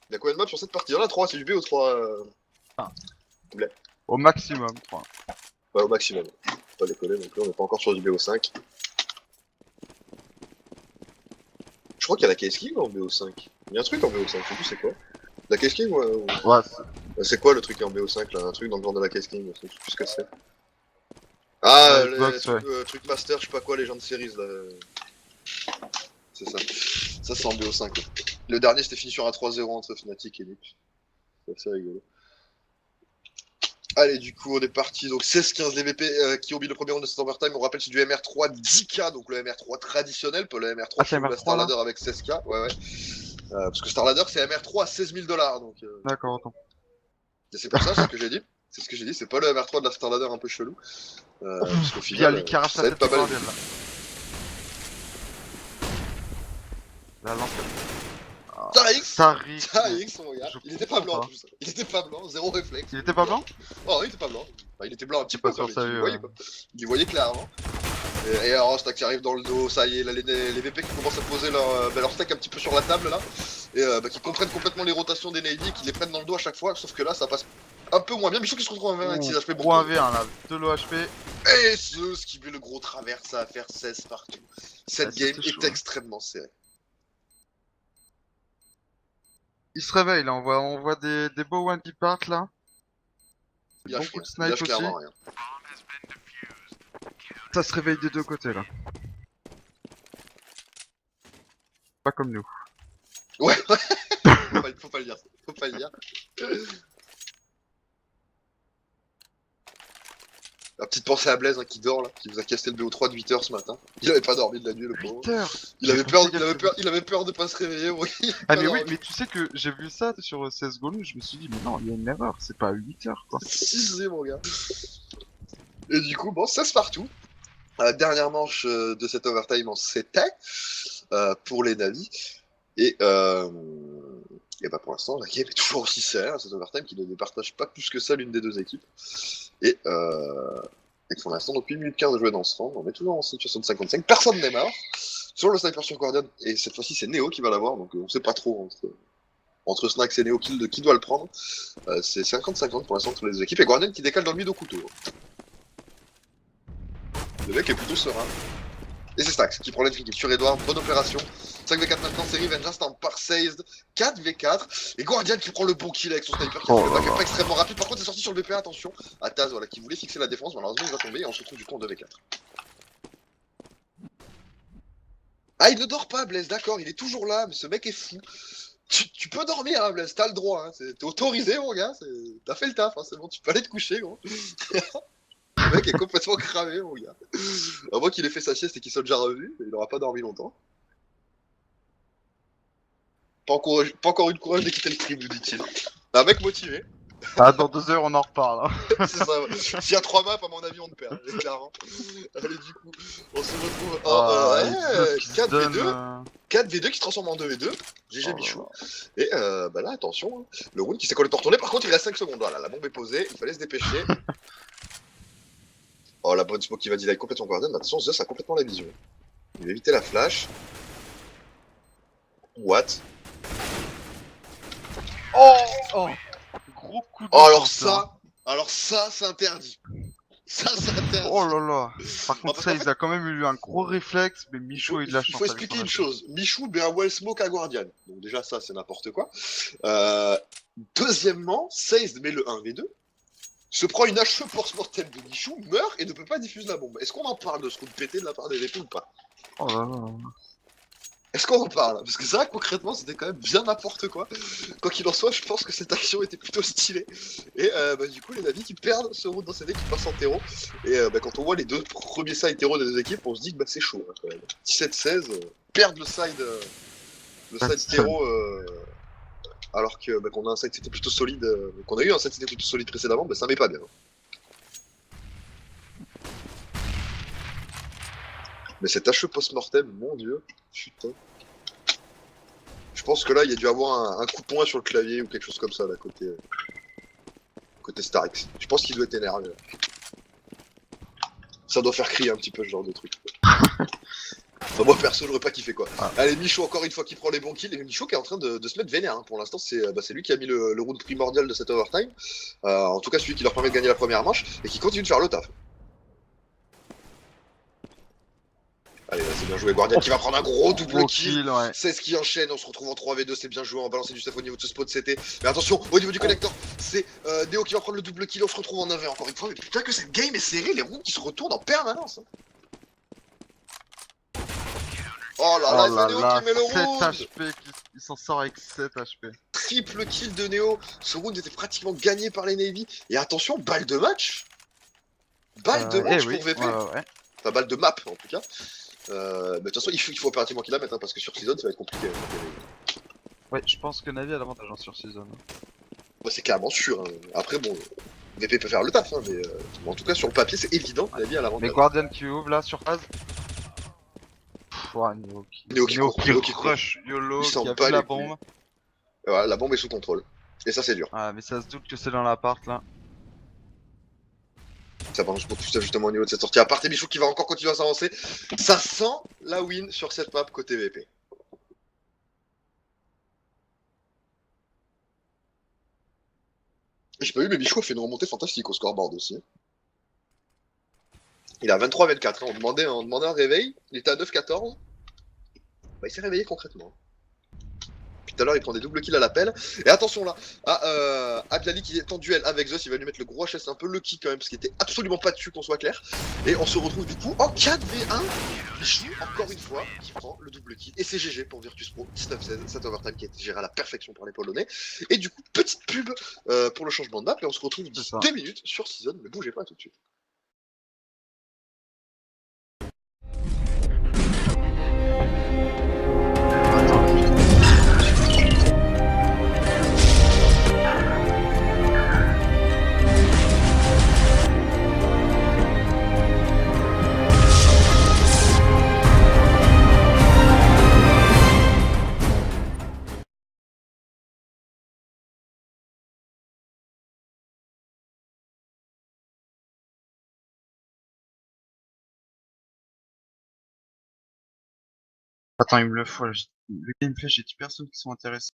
Il y a combien de maps sur cette partie? Il y en a 3, c'est du BO 3. Au maximum, 3. Ouais, au maximum. Pas déconner, donc là on n'est pas encore sur du BO5. Je crois qu'il y a la Case King en BO5. Il y a un truc en BO5, je sais plus c'est quoi. La Case King ou... Ouais, C'est quoi le truc en BO5 là? Un truc dans le genre de la Case King, je sais plus ce que c'est. Ah, ouais, les Xbox, trucs master, je sais pas quoi, les gens de series là. C'est ça. Ça c'est en BO5. Ouais. Le dernier c'était fini sur un 3-0 entre Fnatic et Nip. C'est assez rigolo. Allez, du coup, on est parti. Donc 16-15 DVP qui ont mis le premier round de cet overtime. On rappelle, c'est du MR3 10K, donc le MR3 traditionnel, pas le MR3 Ah, c'est chez la MR3 Starladder là? avec 16K. Ouais, ouais. Parce que Starladder, c'est MR3 à 16 000 $. Donc, D'accord, attends. c'est pour ça, c'est ce que j'ai dit. C'est ce que j'ai dit, c'est pas le MR3 de la Starladder un peu chelou. Parce qu'au Via final, lui qui arrache ça la va être tête pas de mal. Guardian là. La lance. Tarix, Tarix. mon gars. Je Il était pas blanc en comprends plus. Il était pas blanc, zéro réflexe. Il était pas blanc? Oh, il était pas blanc. Enfin, il était blanc un petit C'est peu, pas quoi, sur mais ça, tu le voyais, quoi. Il voyait clairement. Et alors, stack qui arrive dans le dos, ça y est, là, les VP qui commencent à poser leur stack un petit peu sur la table, là. Et qui comprennent complètement les rotations des Navy, qui les prennent dans le dos à chaque fois, sauf que là, ça passe un peu moins bien. Mais je trouve qu'ils se retrouvent avec 6 HP. Bon, 3-1v1 là, 2 low HP. et ce qui met le gros travers, ça va faire 16 partout. Cette game est chaud, extrêmement serrée. Il se réveille là, on voit des beaux one qui partent là. Il Bon lâche coup rien. de Il lâche snipe aussi. clairement rien. Ça se réveille des deux côtés là. Pas comme nous. Ouais, faut pas le dire. Faut pas le dire. La petite pensée à Blaise qui dort là, qui vous a cassé le BO3 de 8h ce matin. Il avait pas dormi de la nuit le pauvre. 8 heures. Il avait peur de pas se réveiller. Ah mais oui, mais tu sais que j'ai vu ça sur CSGO, je me suis dit mais non, il y a une erreur, c'est pas 8 heures quoi. 6 mon gars. Et du coup, bon, ça se partout. Dernière manche de cet overtime en c'était pour les Navis. Et bah pour l'instant, la game est toujours aussi serrée, cet overtime qui ne départage pas plus que ça l'une des deux équipes. Et pour l'instant, donc 8 minutes 15 de jouer dans ce round, on est toujours en situation de 55, personne n'est mort. Sur le sniper sur Guardian, et cette fois-ci c'est Neo qui va l'avoir, donc on sait pas trop entre Snax et Neo qui doit le prendre. C'est 50-50 pour l'instant entre les deux équipes, et Guardian qui décale dans le mid au couteau. Le mec est plutôt serein. Et c'est Snax qui prend l'entrée sur Edward, bonne opération. 5v4 maintenant, série Vengeance en par Seized, 4v4. Et Guardian qui prend le bon kill avec son sniper qui a fait le backup pas extrêmement rapide. Par contre, c'est sorti sur le VPA, attention. À Taz, voilà, qui voulait fixer la défense, malheureusement il va tomber et on se retrouve du coup en 2v4. Ah, il ne dort pas, Blaise, d'accord, il est toujours là, mais ce mec est fou. Tu peux dormir, hein, Blaise, t'as le droit, hein. T'es autorisé, mon gars, t'as fait le taf, hein, c'est bon, tu peux aller te coucher, gros. Le mec est complètement cramé, mon gars. À moins qu'il ait fait sa sieste et qu'il soit déjà revu, il n'aura pas dormi longtemps. Pas encore eu le courage de quitter le crime, nous dit-il. Un mec motivé. Ah, dans 2 heures on en reparle. Hein. C'est ça, ouais. S'il y a 3 maps, à mon avis, on te perd, clairement. Allez, du coup, on se retrouve en 4v2. 4v2 qui se transforme en 2v2. GG Michou. Et bah là, attention, hein. Le round qui s'est complètement retourné. Par contre, il reste 5 secondes. Voilà, la bombe est posée, il fallait se dépêcher. Oh, la bonne smoke qui va delay complètement Guardian. Attention, Zeus a complètement la vision. Il va éviter la flash. What? Oh gros coup de alors ça, c'est interdit. Ça, c'est interdit. Oh là là. Par contre, ça, il a quand même eu un gros réflexe, mais Michou, il l'a chance. Il faut expliquer une chose. Michou met un well smoke à Guardian. Donc déjà, ça, c'est n'importe quoi. Deuxièmement, Seized met le 1v2. Se prend une HE post-mortem de Michou, meurt et ne peut pas diffuser la bombe. Est-ce qu'on en parle de ce coup de pété de la part des VP ou pas? Oh là là. Est-ce qu'on en parle? Parce que ça, concrètement, c'était quand même bien n'importe quoi. Quoi qu'il en soit, je pense que cette action était plutôt stylée. Et bah, du coup, les Navis qui perdent ce round dans CD, qui passent en terreau. Et bah, quand on voit les deux premiers sides terreau des deux équipes, on se dit que bah, c'est chaud. Hein, quand même. 17-16, perdre le side terreau, alors que bah, qu'on a un side c'était plutôt solide, qu'on a eu un side c'était plutôt solide précédemment, bah, ça met pas bien. Mais cet HE post-mortem, mon dieu, putain. Je pense que là, il y a dû avoir un coup de poing sur le clavier ou quelque chose comme ça, là, côté Starix. Je pense qu'il doit être énervé. Là. Ça doit faire crier un petit peu ce genre de truc. Enfin, moi perso, j'aurais pas kiffé quoi. Ah. Allez, Michaud encore une fois qui prend les bons kills. Et Michaud qui est en train de se mettre vénère. Hein. Pour l'instant, c'est lui qui a mis le round primordial de cette overtime. En tout cas, celui qui leur permet de gagner la première manche et qui continue de faire le taf. Allez, là, c'est bien joué. Guardian qui va prendre un gros double kill. Ouais. 16 qui enchaîne. On se retrouve en 3v2. C'est bien joué. On va balancer du stuff au niveau de ce spot CT. Mais attention, au niveau du connector, c'est Neo qui va prendre le double kill. On se retrouve en 1v encore une fois. Mais putain, que cette game est serrée. Les rounds qui se retournent en permanence. Hein. Oh là là, c'est Neo qui met le 7 round. HP, il s'en sort avec 7 HP. Triple kill de Neo. Ce round était pratiquement gagné par les Navy. Et attention, balle de match. Balle de match pour VP. Ouais. Enfin, balle de map en tout cas. Mais de toute façon, il faut impérativement qu'il la mette, hein, parce que sur Season, ça va être compliqué. Hein. Ouais, je pense que Navi a l'avantage sur Season. Ouais, c'est clairement sûr. Hein. Après, bon, VP peut faire le taf, hein, mais en tout cas, sur le papier, c'est évident, Navi a l'avantage. Mais Guardian qui ouvre là sur phase. Neo qui crush YOLO, qui a vu la bombe. Et voilà, la bombe est sous contrôle. Et ça, c'est dur. Ah, mais ça se doute que c'est dans l'appart là. Ça marche beaucoup plus justement au niveau de cette sortie. À part Michou qui va encore continuer à s'avancer. Ça sent la win sur cette map côté VP. J'ai pas vu, mais Michou a fait une remontée fantastique au scoreboard aussi. Il a 23-24. Hein. On demandait un réveil. Il était à 9-14. Bah, il s'est réveillé concrètement. Puis tout à l'heure, il prend des doubles kills à l'appel. Et attention là, Abiali qui est en duel avec Zeus, il va lui mettre le gros HS un peu lucky quand même, parce qu'il était absolument pas dessus, qu'on soit clair. Et on se retrouve du coup en 4v1. Michou, encore une fois, qui prend le double kill. Et c'est GG pour Virtus Pro, 19-16, cette overtime qui a été gérée à la perfection par les Polonais. Et du coup, petite pub pour le changement de map, et on se retrouve d'ici 2 minutes sur Season. Ne bougez pas tout de suite. Attends, il me le faut. Le gameplay, j'ai 10 personnes qui sont intéressées.